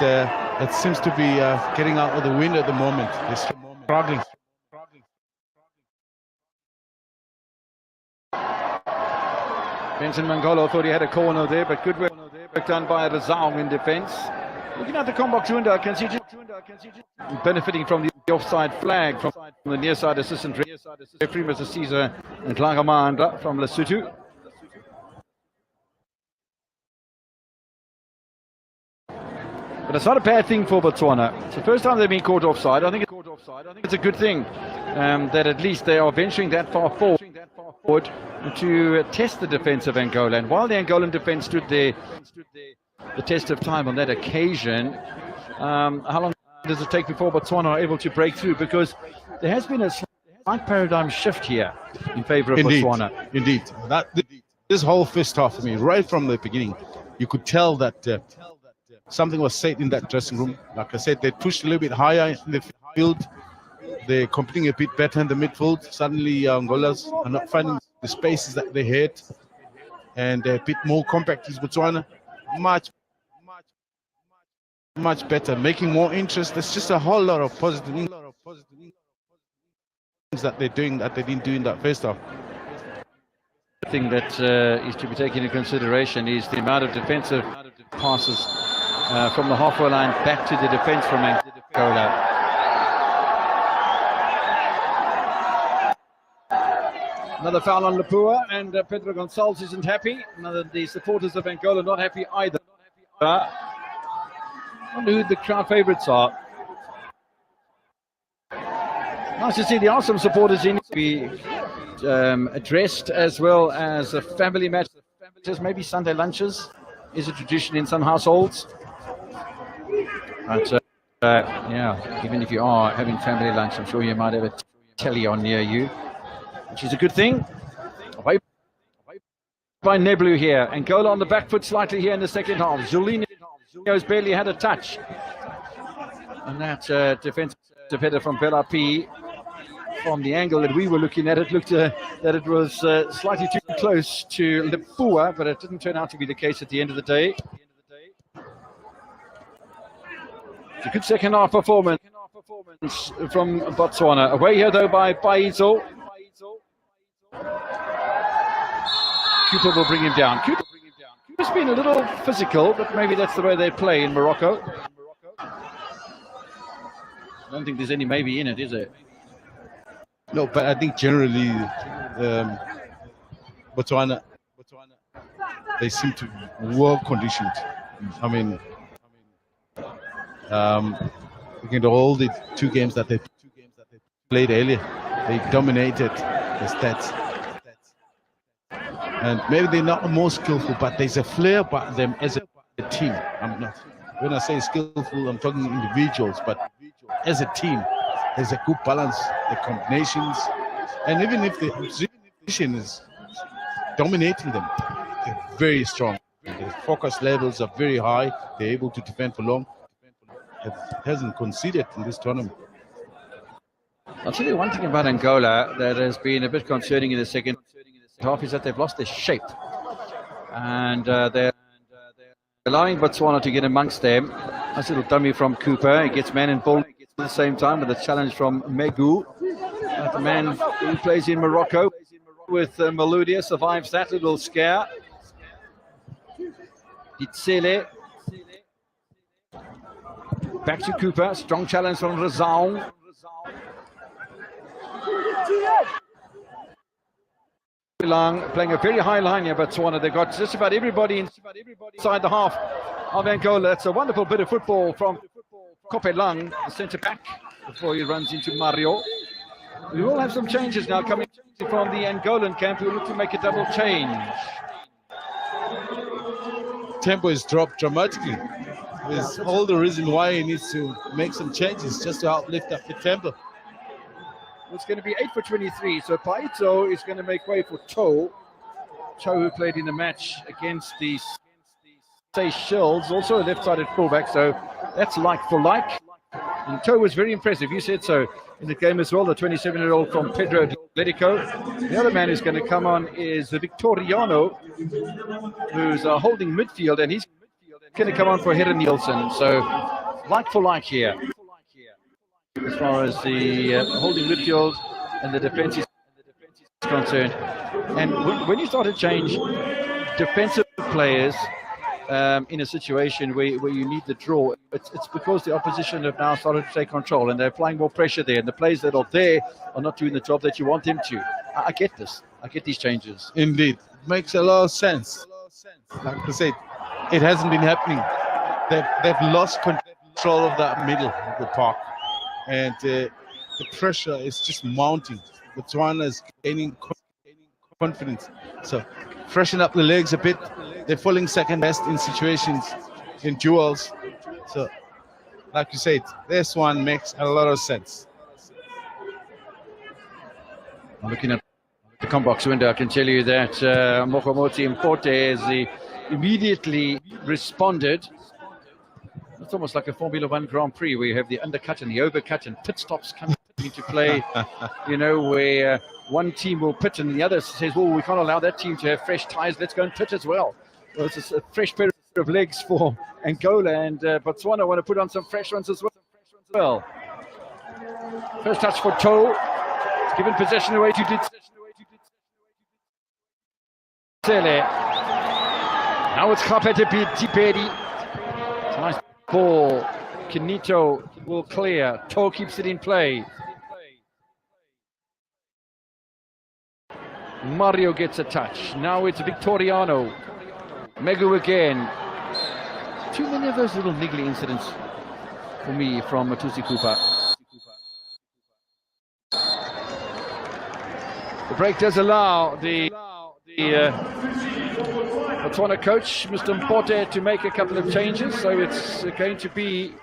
it seems to be getting out of the wind at the moment. They're struggling. Benson Mangolo thought he had a corner there, but good work done by Razao in defence. Looking at the Kombok Junda, can see benefiting from the offside flag from the near side assistant referee, Mr. Caesar and Langamanda from Lesotho. But it's not a bad thing for Botswana. It's the first time they've been caught offside. I think it's a good thing that at least they are venturing that far forward to test the defence of Angola. And while the Angolan defence stood the test of time on that occasion, how long does it take before Botswana are able to break through? Because there has been a slight paradigm shift here in favour of Botswana. Indeed. This whole first half, right from the beginning, you could tell that something was said in that dressing room. Like I said, they pushed a little bit higher in the field. They're competing a bit better in the midfield. Suddenly, Angolas are not finding the spaces that they had, and they're a bit more compact is Botswana. Much better, making more interest. There's just a whole lot of positive things that they're doing that they didn't do in that first half. The thing that is to be taken into consideration is the amount of defensive passes from the halfway line back to the defence from Angola. Another foul on Lapua, and Pedro Gonçalves isn't happy. The supporters of Angola not happy either. I wonder who the crowd favourites are. Nice to see the awesome supporters in be addressed, as well as a family match. Maybe Sunday lunches is a tradition in some households. But yeah, even if you are having family lunch, I'm sure you might have a telly on near you, which is a good thing. Away by Neblu here. Angola on the back foot slightly here in the second half. Julinho's barely had a touch. And that defensive header from Bella P, from the angle that we were looking at, it looked that it was slightly too close to Lepua, but it didn't turn out to be the case at the end of the day. It's a good second half performance from Botswana. Away here though by Paizo. Cooper will bring him down. Cooper's been a little physical, but maybe that's the way they play in Morocco. I don't think there's any maybe in it, is there? No, but I think generally Botswana, they seem to be well conditioned. I mean, looking at all the two games that they played earlier, they dominated the stats. And maybe they're not more skillful, but there's a flair about them as a team. When I say skillful, I'm talking individuals, but as a team, there's a good balance, the combinations, and even if the opposition is dominating them, they're very strong. The focus levels are very high. They're able to defend for long. It hasn't conceded in this tournament. I'll tell you one thing about Angola that has been a bit concerning in the second half is that they've lost their shape, and they're allowing Botswana to get amongst them. Nice little dummy from Cooper. He gets man and ball at the same time with a challenge from Megu. The man who plays in Morocco with Maludia survives that little scare. Itsele. Back to Cooper. Strong challenge from Razao. Playing a very high line here, Botswana. They got just about everybody inside the half of Angola. It's a wonderful bit of football from Kopelang, the centre back, before he runs into Mario. We will have some changes now coming from the Angolan camp. We'll look to make a double change. Tempo is dropped dramatically. There's all the reason why he needs to make some changes just to help lift up the tempo. It's going to be 8 for 23. So Paito is going to make way for Cho. Cho, who played in the match against the Seychelles, also a left-sided fullback. So that's like for like. And Cho was very impressive. You said so in the game as well. The 27-year-old from Pedro Atletico. The other man who's going to come on is the Victoriano, who's holding midfield, and he's going to come on for Heron Nielsen. So like for like here, as far as the holding midfield and the defense is concerned. And when you start to change defensive players in a situation where you need the draw, it's because the opposition have now started to take control and they're applying more pressure there, and the players that are there are not doing the job that you want them to. I get this. I get these changes. Indeed. Makes a lot of sense. Like I said, it hasn't been happening. They've lost control of that middle of the park. And the pressure is just mounting. Botswana is gaining confidence. So freshen up the legs a bit. They're falling second best in situations, in duels. So, like you said, this one makes a lot of sense. Looking at the combox window, I can tell you that Mokomoti Mpote has immediately responded. It's almost like a Formula One Grand Prix where you have the undercut and the overcut and pit stops coming into play, where one team will pit and the other says, well, we can't allow that team to have fresh tyres, let's go and pit as well. Well, it's a fresh pair of legs for Angola, and Botswana want to put on some fresh ones as well. First touch for Toe, given possession away to Itsele. Now it's Kapete Tipedi. Nice ball. Kinito will clear. Toe keeps it in play. Mario gets a touch. Now it's Victoriano. Megu again. Too many of those little niggly incidents for me from Matusi Cooper. The break does allow the Botswana coach, Mr. Mpote, to make a couple of changes. So it's going to be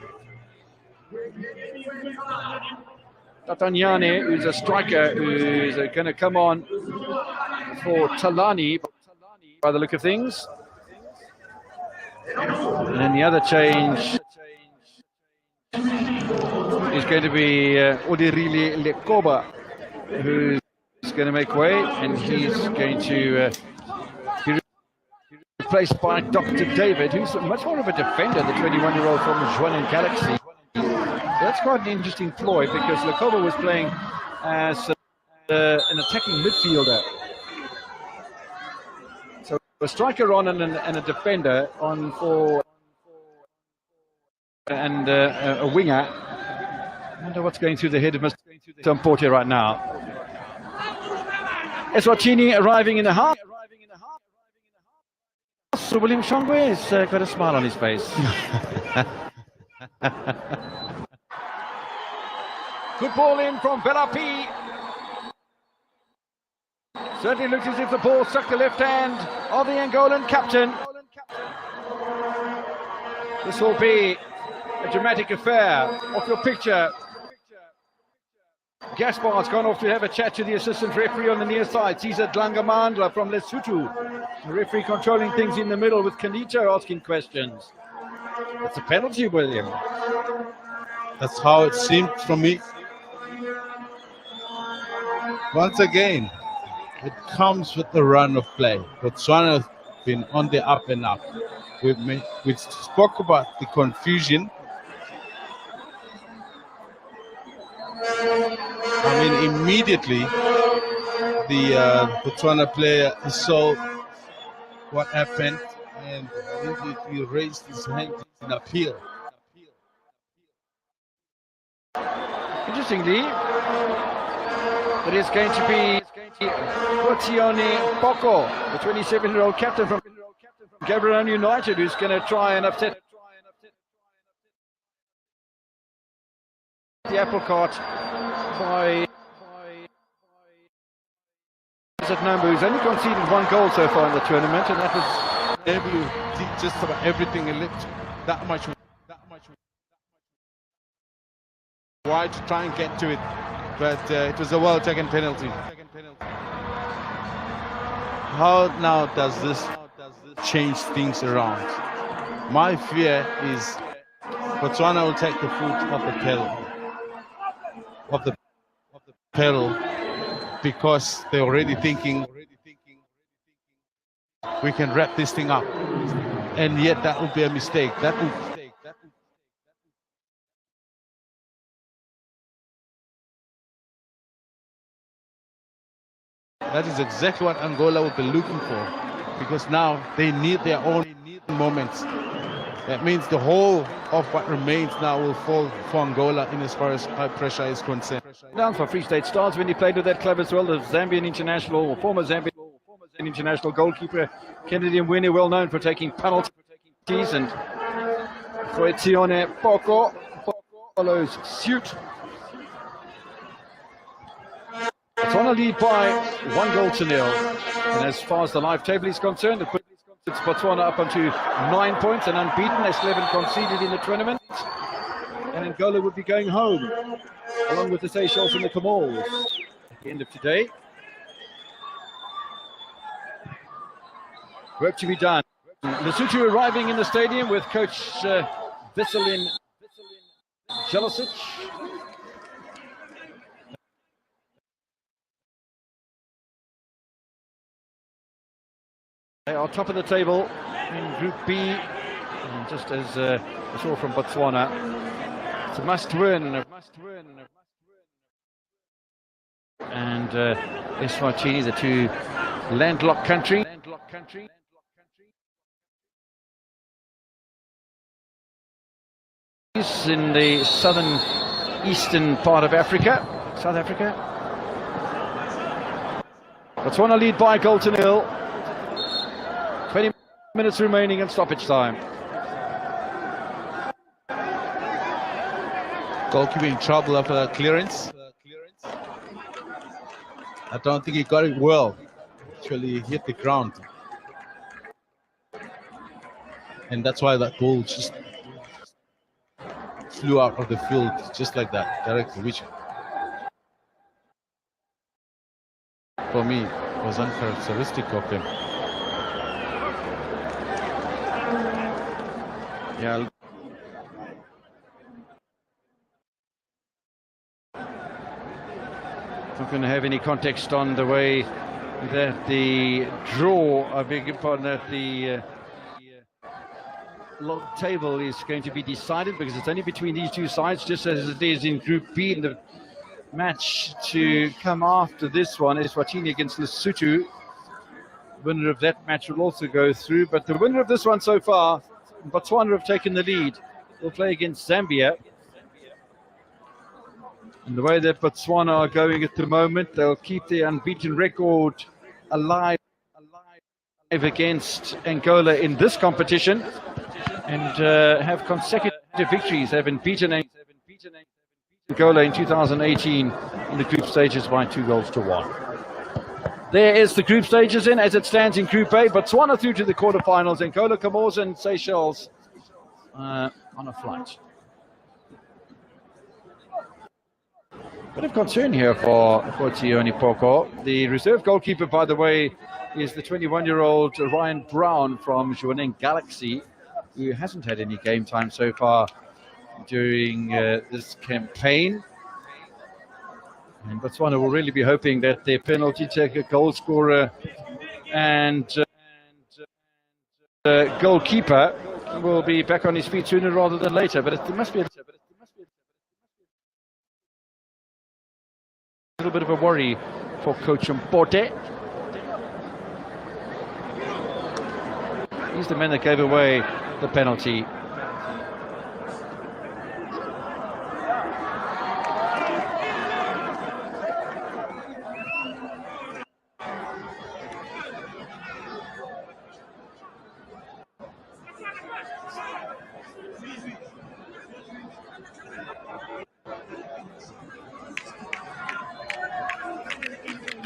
Tatanyane, who's a striker, who's going to come on for Talani, by the look of things. And then the other change is going to be Odirile Lekoba, who's going to make way, and he's going to be replaced by Dr. David, who's much more of a defender, the 21-year-old from Juanan Galaxy. That's quite an interesting ploy, because Lekoba was playing as an attacking midfielder. So a striker on and a defender on for and a winger. I wonder what's going through the head of Mr. Mpote right now. Eswatini arriving in the half. So William Shongwe has got a smile on his face. Good ball in from Belapi. Certainly looks as if the ball struck the left hand of the Angolan captain. This will be a dramatic affair. Off your picture. Gaspar's gone off to have a chat to the assistant referee on the near side. Cesar Dlangamandla from Lesotho. The referee controlling things in the middle with Kanito asking questions. It's a penalty, William. That's how it seemed from me. Once again, it comes with the run of play. Botswana has been on the up and up. we spoke about the confusion. I mean, immediately the Botswana player saw what happened, and he raised his hand in appeal. Interestingly, it is going to be Boko, the 27-year-old captain from Gaborone United, who's going to try and upset the apple cart by Number, who's only conceded 1 goal so far in the tournament, and that was able to did just about everything and looked that much wide to try and get to it, but it was a well-taken penalty. How now does this change things around? My fear is Botswana will take the foot off the pedal because they're already thinking we can wrap this thing up, and yet that would be a mistake. That is exactly what Angola will be looking for, because now they need their own moments. That means the whole of what remains now will fall for Angola in as far as high pressure is concerned. Down for Free State Stars when he played with that club as well, the Zambian international, or former Zambian international goalkeeper Kennedy Mwene, well known for taking penalties, and Koetsione Boko follows suit. Botswana lead by 1-0. And as far as the live table is concerned, it puts Botswana up onto 9 points and unbeaten. That's 11 conceded in the tournament. And Angola would be going home, along with the Seychelles and the Comores at the end of today. Work to be done. Lesotho arriving in the stadium with coach Veselin Jelosic. They are top of the table in Group B, and just as we saw from Botswana, it's a must-win. And Eswatini, the two landlocked country. In the southern eastern part of Africa, South Africa. Botswana lead by 1-0. 20 minutes remaining in stoppage time. Goalkeeper in trouble after that clearance. I don't think he got it well. Actually hit the ground. And that's why that ball just flew out of the field just like that, directly, which for me was uncharacteristic of him. Yeah. Not going to have any context on the way that the draw, I beg your pardon, that the table is going to be decided, because it's only between these two sides, just as it is in Group B. In the match to come after this one is Eswatini against Lesotho. Winner of that match will also go through, but the winner of this one so far, Botswana, have taken the lead. Will play against Zambia. And the way that Botswana are going at the moment, they'll keep their unbeaten record alive against Angola in this competition, and have consecutive victories. They've been beaten Angola in 2018 in the group stages by 2-1. There is the group stages in as it stands in Group A. Botswana through to the quarterfinals. Angola, Comores and Seychelles on a flight. Bit of concern here for Tsione Poko. The reserve goalkeeper, by the way, is the 21-year-old Ryan Brown from Jwaneng Galaxy, who hasn't had any game time so far during this campaign. And Botswana will really be hoping that their penalty taker, goal scorer, and The goalkeeper will be back on his feet sooner rather than later, but it must be a little bit of a worry for Coach Mpote. He's the man that gave away the penalty.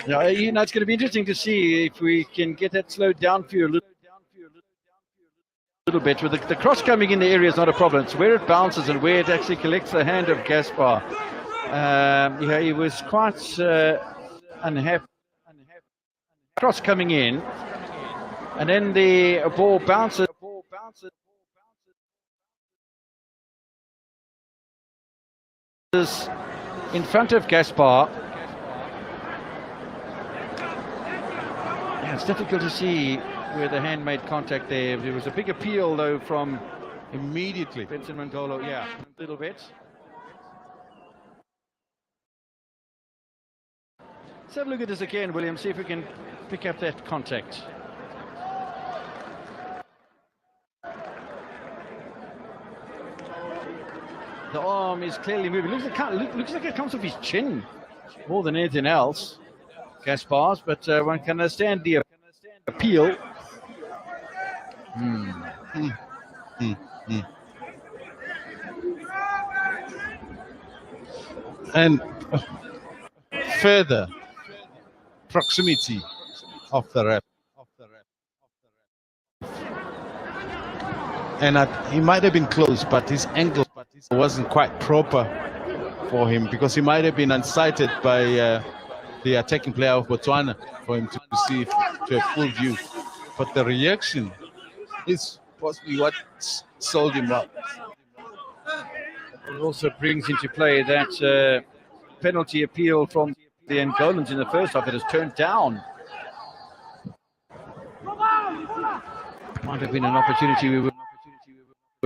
Yeah, you know, it's going to be interesting to see if we can get that slowed down for you a little bit. With the cross coming in the area is not a problem. It's where it bounces and where it actually collects the hand of Gaspar. Yeah, he was quite unhappy. Cross coming in, and then the ball bounces in front of Gaspar. Yeah, it's difficult to see where the hand made contact there. There was a big appeal though from Immediately. Vincent Mangolo. Yeah, a little bit. Let's have a look at this again, William, see if we can pick up that contact. The arm is clearly moving. Looks like it comes off his chin more than anything else, Gaspar's, but one can understand the appeal. And further proximity of the ref. And he might have been close, but his angle wasn't quite proper for him, because he might have been unsighted by the attacking player of Botswana for him to see, to have full view. But the reaction is possibly what sold him up. It also brings into play that penalty appeal from the Angolans in the first half. It is turned down. Might have been an opportunity. We were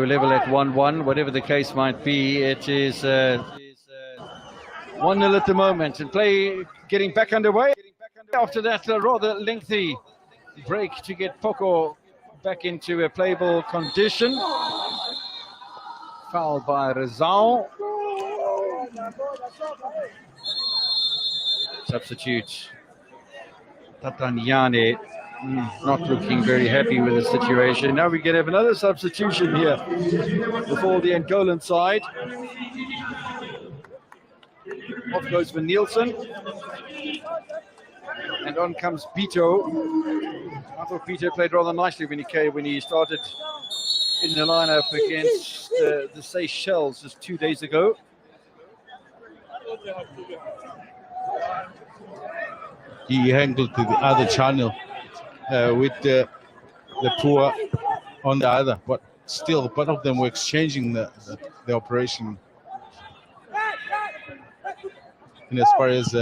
level at 1-1, whatever the case might be. It is 1-0 at the moment, and play getting back underway after that rather lengthy break to get Poco back into a playable condition. Foul by Rizal. Substitute Tatanyane not looking very happy with the situation. Now we can have another substitution here before the Angolan side. Off goes Van Nielsen. And on comes Pito. I thought Pito played rather nicely when he started in the lineup against the Seychelles just 2 days ago. He angled to the other channel with the poor on the other, but still both of them were exchanging the operation. And as far as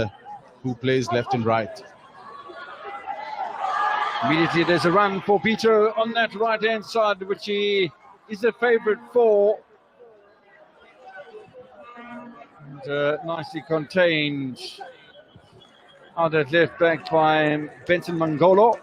who plays left and right. Immediately there's a run for Pito on that right-hand side, which he is a favourite for. And, nicely contained out at left back by Vincent Mangolo.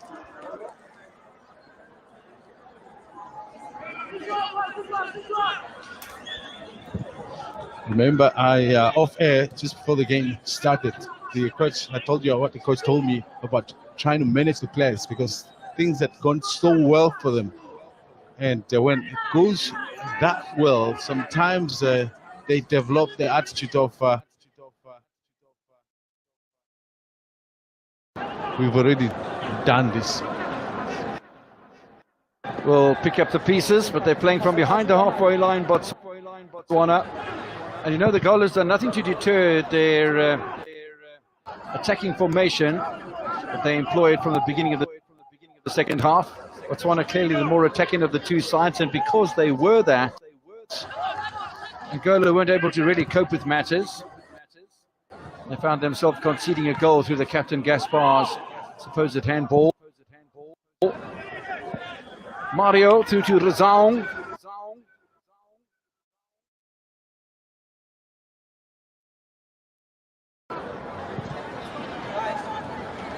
Remember, I off air just before the game started, the coach, I told you what the coach told me about trying to manage the players, because things had gone so well for them, and when it goes that well, sometimes they develop the attitude of we've already done this. Will pick up the pieces, but they're playing from behind the halfway line, Botswana. And you know the goal has done nothing to deter their attacking formation that they employed from the beginning of the second half. Botswana clearly the more attacking of the two sides, and because they were that, Angola weren't able to really cope with matters. They found themselves conceding a goal through the captain Gaspar's supposed handball. Mario through to Rezaung.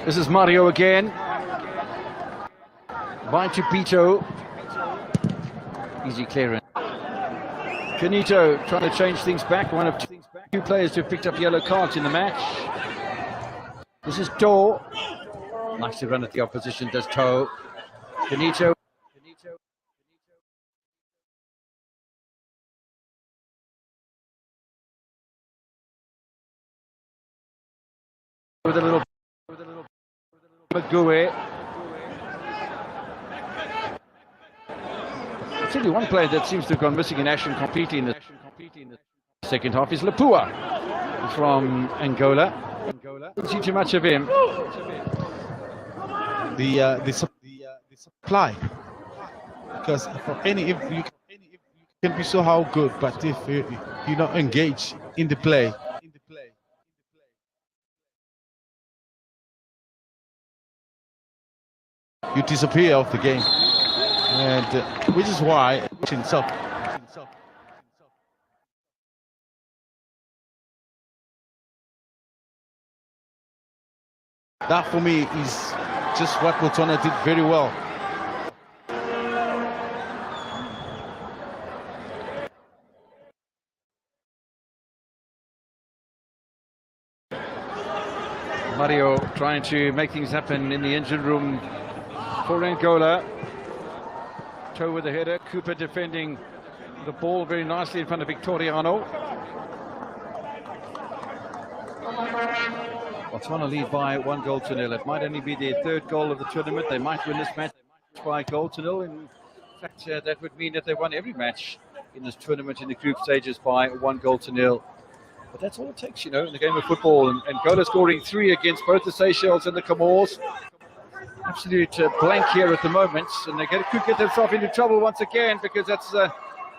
This is Mario again. By Chupito. Easy clearance. Canito trying to change things back. One of two players who have picked up yellow cards in the match. This is To. Nice to run at the opposition, does To. Canito. With a little Mague. It's only one player that seems to have gone missing in action completely in the second half is Lapua from Angola. Don't see too much of him. The supply, because for any if you can be so how good, but if you not engage in the play, you disappear off the game, and which is why himself. That for me is just what Botswana did very well. Mario trying to make things happen in the engine room for Angola. To with the header. Cooper defending the ball very nicely in front of Victoriano. Botswana lead by 1-0. It might only be their third goal of the tournament. They might win this match by 1-0. In fact, that would mean that they won every match in this tournament in the group stages by 1-0. But that's all it takes, you know, in the game of football. And Angola scoring 3 against both the Seychelles and the Comores. Absolute blank here at the moment. And they could get themselves into trouble once again, because that's a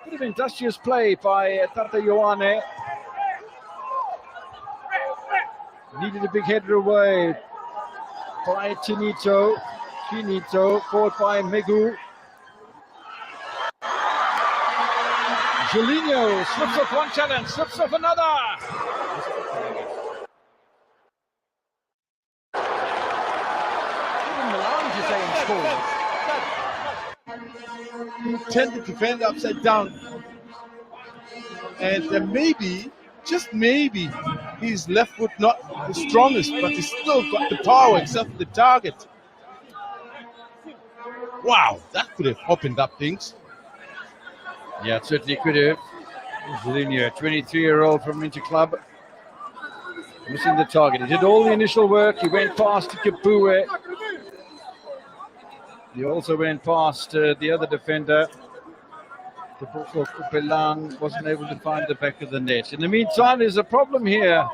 bit of industrious play by Tata Ioane. Needed a big header away by Tinito. Fought by Megu. Julinho slips off one challenge, slips off another. Even Milan to say in score. Tend to defend upside down, and maybe, just maybe, his left foot not the strongest, but he's still got the power except for the target. Wow, that could have opened up things. Yeah, it certainly could have. Julinho, 23-year-old from Inter Club, missing the target. He did all the initial work. He went past Kabue. He also went past the other defender. The ball for Kupelang wasn't able to find the back of the net. In the meantime, there's a problem here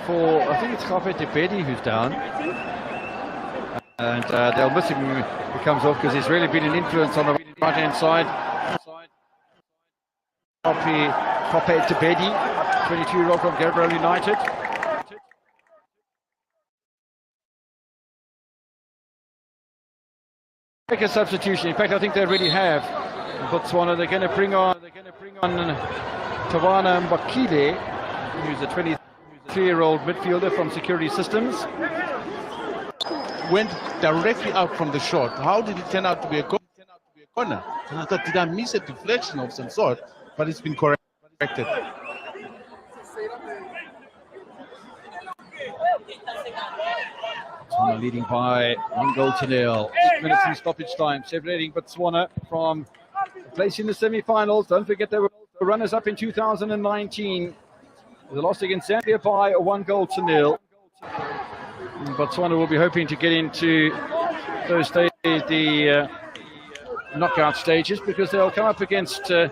for, I think it's Khafe Tebedi who's down. And they'll miss him when he comes off, because he's really been an influence on the right-hand side. Khafe Tebedi, 22-year-old from Gabriel United. Make a substitution. In fact, I think they already have. In Botswana, they're going to bring on Tawana Mbakile, who's a 23-year-old midfielder from Security Systems. Went directly out from the shot. How did it turn out to be a corner? And I thought, did I miss a deflection of some sort? But it's been corrected. Botswana leading by 1-0. 8 minutes in stoppage time, separating Botswana from place in the semi-finals. Don't forget they were runners-up in 2019. They lost against Zambia by 1-0. Botswana will be hoping to get into those stages, the knockout stages, because they'll come up against a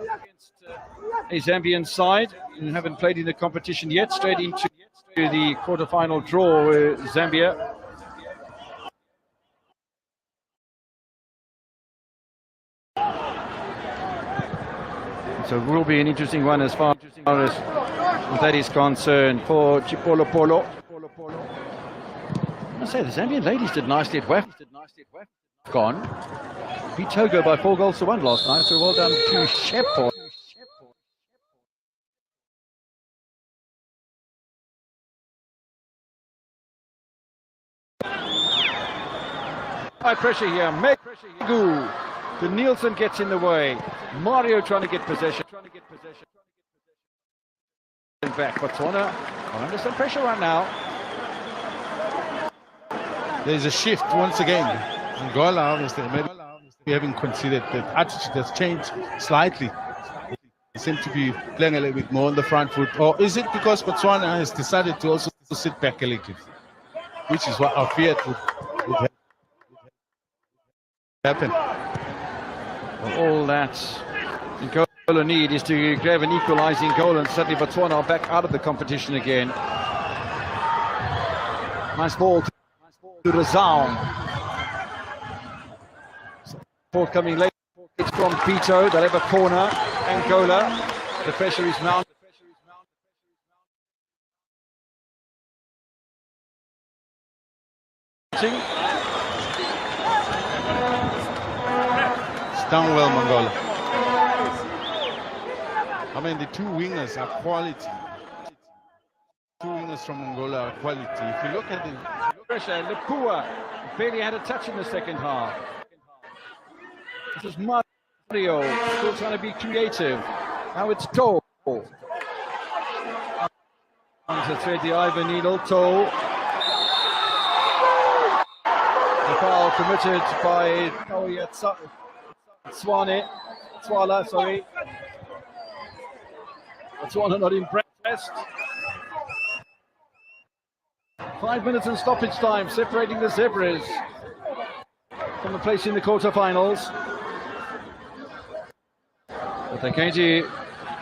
Zambian side who haven't played in the competition yet, straight into the quarter-final draw with Zambia. So it will be an interesting one as far as that is concerned for Chipolo Polo. I say the Zambian ladies did nicely at WAF. Gone. Beat Togo by 4-1 last night. So well done to Shepherd. High pressure here. Megu. The Nielsen gets in the way. Mario trying to get possession. Back. Botswana are under some pressure right now. There's a shift once again. Angola, obviously, we haven't considered the attitude has changed slightly. They seem to be playing a little bit more on the front foot. Or is it because Botswana has decided to also sit back a little, which is what I feared would happen. Well, all that Angola need is to grab an equalising goal, and suddenly Botswana are back out of the competition again. Nice ball to Razal. Support coming late. It's from Pito. They'll have a corner. Angola. The pressure is mounting. Done well, Angola. I mean, the two wingers are quality. Two wingers from Angola are quality. If you look at the Pressure. Lepua barely had a touch in the second half. This is Mario still trying to be creative. Now it's Toe. To thread the Ivan needle. Toe. The foul committed by Swala, sorry. Botswana not impressed. 5 minutes in stoppage time, separating the Zebras from the place in the quarterfinals. But they're going to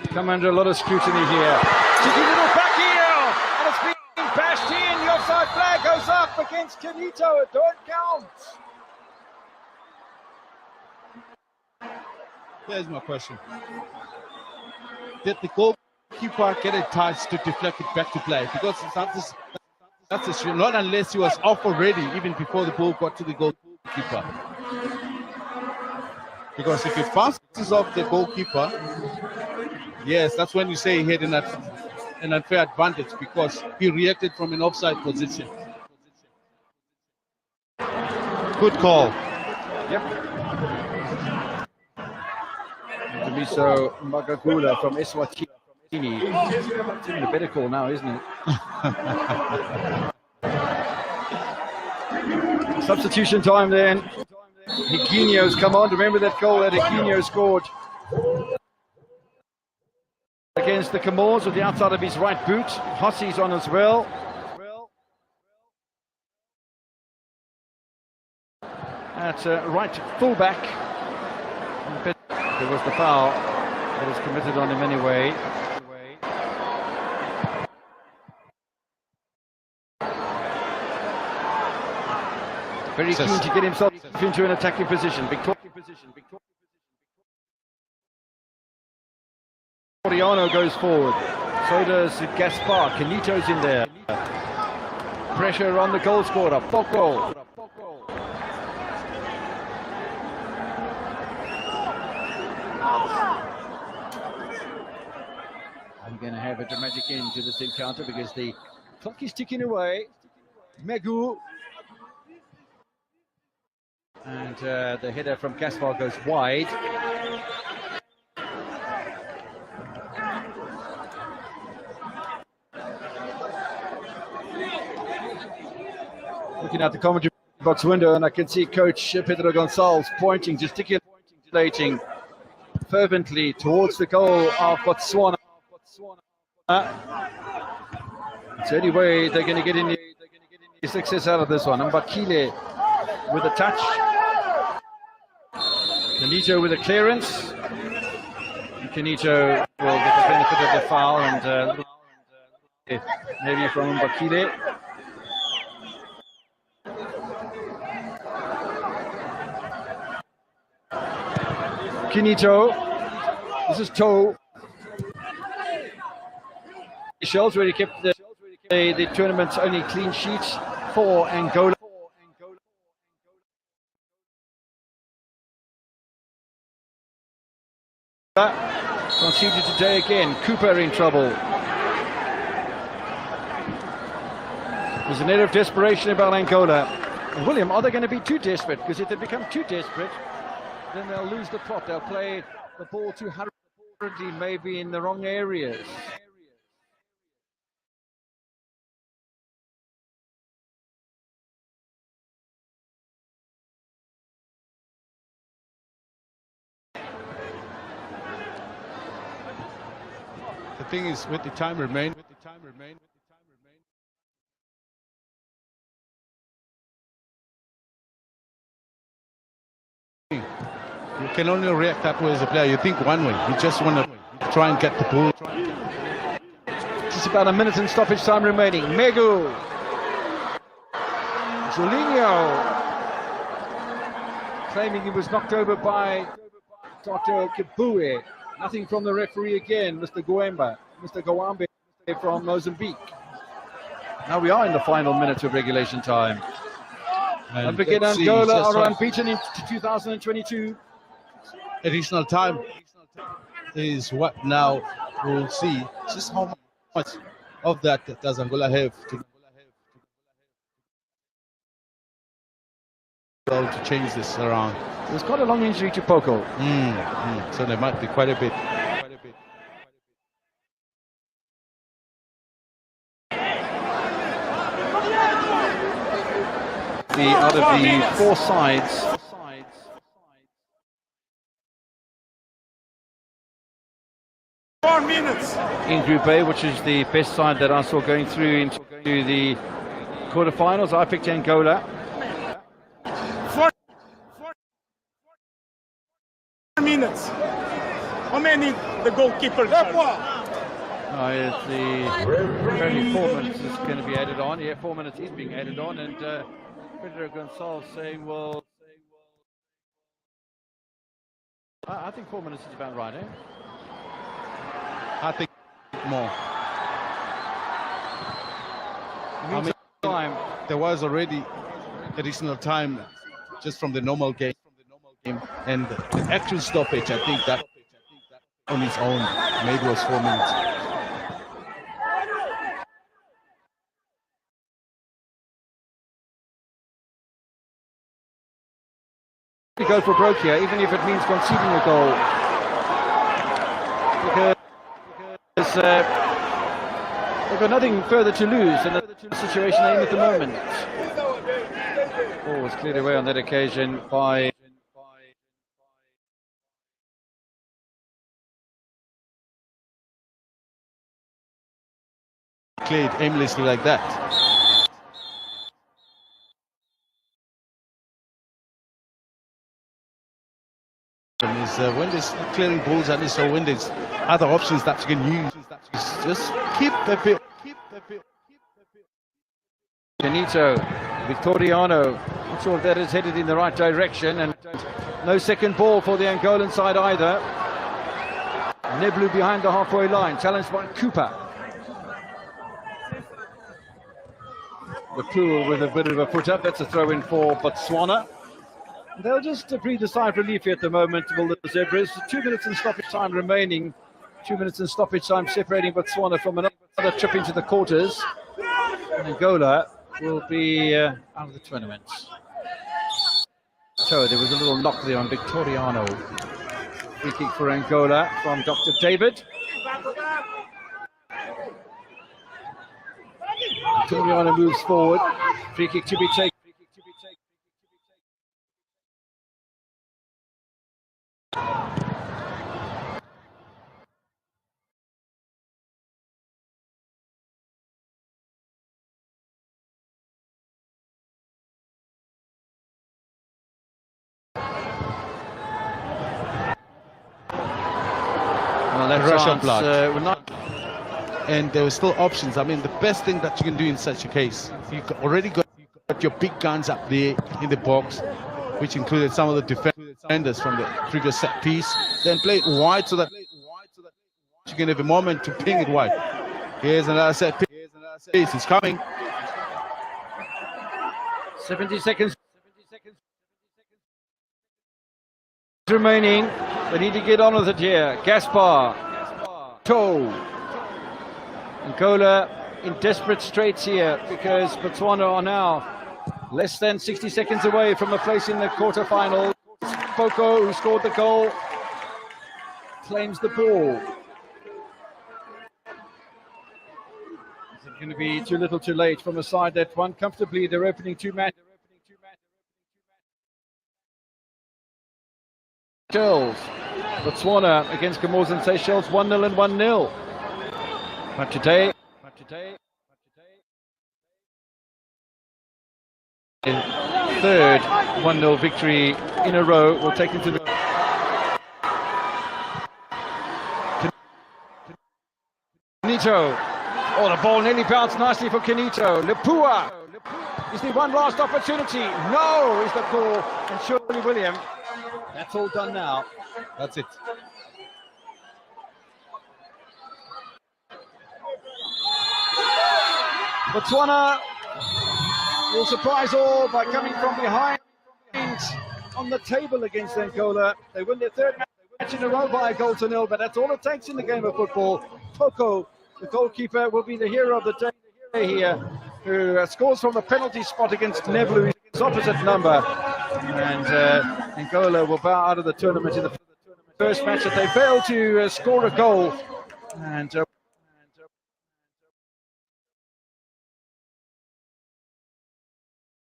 come under a lot of scrutiny here. Cheeky little back heel, and it's being bashed in. The offside flag goes up against Canito. It don't count. Here's my question. Did the goalkeeper get a touch to deflect it back to play? Because that's a shame. Not unless he was off already, even before the ball got to the goalkeeper. Because if it bounces off the goalkeeper, yes, that's when you say he had an unfair advantage because he reacted from an offside position. Good call. Yep. Miso Magagula from Eswatini. It's even a better call now, isn't it? Substitution time then. Higuinho's come on. Remember that goal that Higuinho scored against the Comores with the outside of his right boot. Hossey's on as well. At right fullback. There was the foul that was committed on him anyway. Very keen to get himself into an attacking position. Victoriano goes forward. So does Gaspar. Canito's in there. Pressure on the goal scorer. Boko. I'm going to have a dramatic end to this encounter because the clock is ticking away. Megu. And the header from Gaspar goes wide. Looking at the commentary box window, and I can see Coach Pedro Gonçalves pointing, gesticulating fervently towards the goal of Botswana. It's the only way they're going to get any success out of this one. Mbakile with a touch. Canito with a clearance. Canito will get the benefit of the foul and maybe from Mbakile. Canito. This is Toe. Shells where he kept the tournament's only clean sheet for Angola. Conceded today again. Cooper in trouble. There's an air of desperation about Angola. And William, are they going to be too desperate? Because if they become too desperate, then they'll lose the plot. They'll play the ball too hurriedly, maybe in the wrong areas. The thing is, with the time remain, you can only react that way as a player. You think one way. You just want to try and get the ball. Just about a minute and stoppage time remaining. Megu. Julinho. Claiming he was knocked over by Dr. Kibue. Nothing from the referee again, Mr. Gwemba from Mozambique. Now we are in the final minutes of regulation time. And again, Angola are unbeaten in 2022. Additional time is what now we'll see just how much of that does Angola have to change this around. There's quite a long injury to Poco. So there might be quite a bit. Out of the four sides, in Group A, which is the best side that I saw going through into the quarterfinals, I picked Angola. 4 minutes. How many the goalkeeper? Apparently 4 minutes is going to be added on. Yeah, 4 minutes is being added on, and Pedro Gonçalves saying, well, I think 4 minutes is about right, eh? I think more. I mean, there was already additional time just from the normal game, and the actual stoppage, I think that on its own maybe was 4 minutes. We go for broke here, even if it means conceding a goal, because they've got nothing further to lose in the situation they're in at the moment. Ball was cleared away on that occasion by Cleared aimlessly like that. Is when there's clearing balls and so when there's other options that you can use, just keep the bit. Benito, Victoriano, not sure if that is headed in the right direction, and no second ball for the Angolan side either. Neblu behind the halfway line, challenged by Cooper. The pool with a bit of a foot up, that's a throw in for Botswana. They'll just breathe a sigh of relief here at the moment, will the Zebras. 2 minutes and stoppage time remaining. 2 minutes and stoppage time separating Botswana from another trip into the quarters. And Angola will be out of the tournament. So there was a little knock there on Victoriano. Free kick for Angola from Dr. David. Victoriano moves forward. Free kick to be taken. Russian blood. And there were still options. I mean, the best thing that you can do in such a case, you've already got your big guns up there in the box, which included some of the defenders from the previous set piece. Then play it wide so that you can have a moment to ping it wide. Here's another set piece. It's coming. 70 seconds remaining. They need to get on with it here. Gaspar, Toe. Angola in desperate straits here because Botswana are now less than 60 seconds away from a place in the quarterfinal. Boko, who scored the goal, claims the ball. Is it going to be too little too late from a side that won comfortably their opening two matches? Botswana against Comores and Seychelles 1-0 and 1-0. But today, third 1-0 victory in a row will take into the Kenito. Oh, the ball nearly bounced nicely for Kenito. Lepua. Is the one last opportunity? No, is the call. And surely William. That's all done now. That's it. Botswana will surprise all by coming from behind on the table against Angola. They win their third match in a row by a goal to nil, but that's all it takes in the game of football. Toko, the goalkeeper, will be the hero of the day here, who scores from the penalty spot against Neblu, his opposite number. And Angola will bow out of the tournament in the first match that they failed to score a goal. And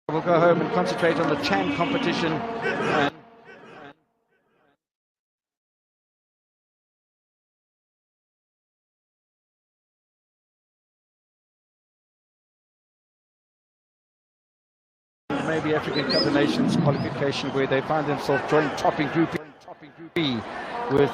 we'll go home and concentrate on the Chan competition. And maybe African Cup of Nations qualification, where they find themselves joint topping Group B with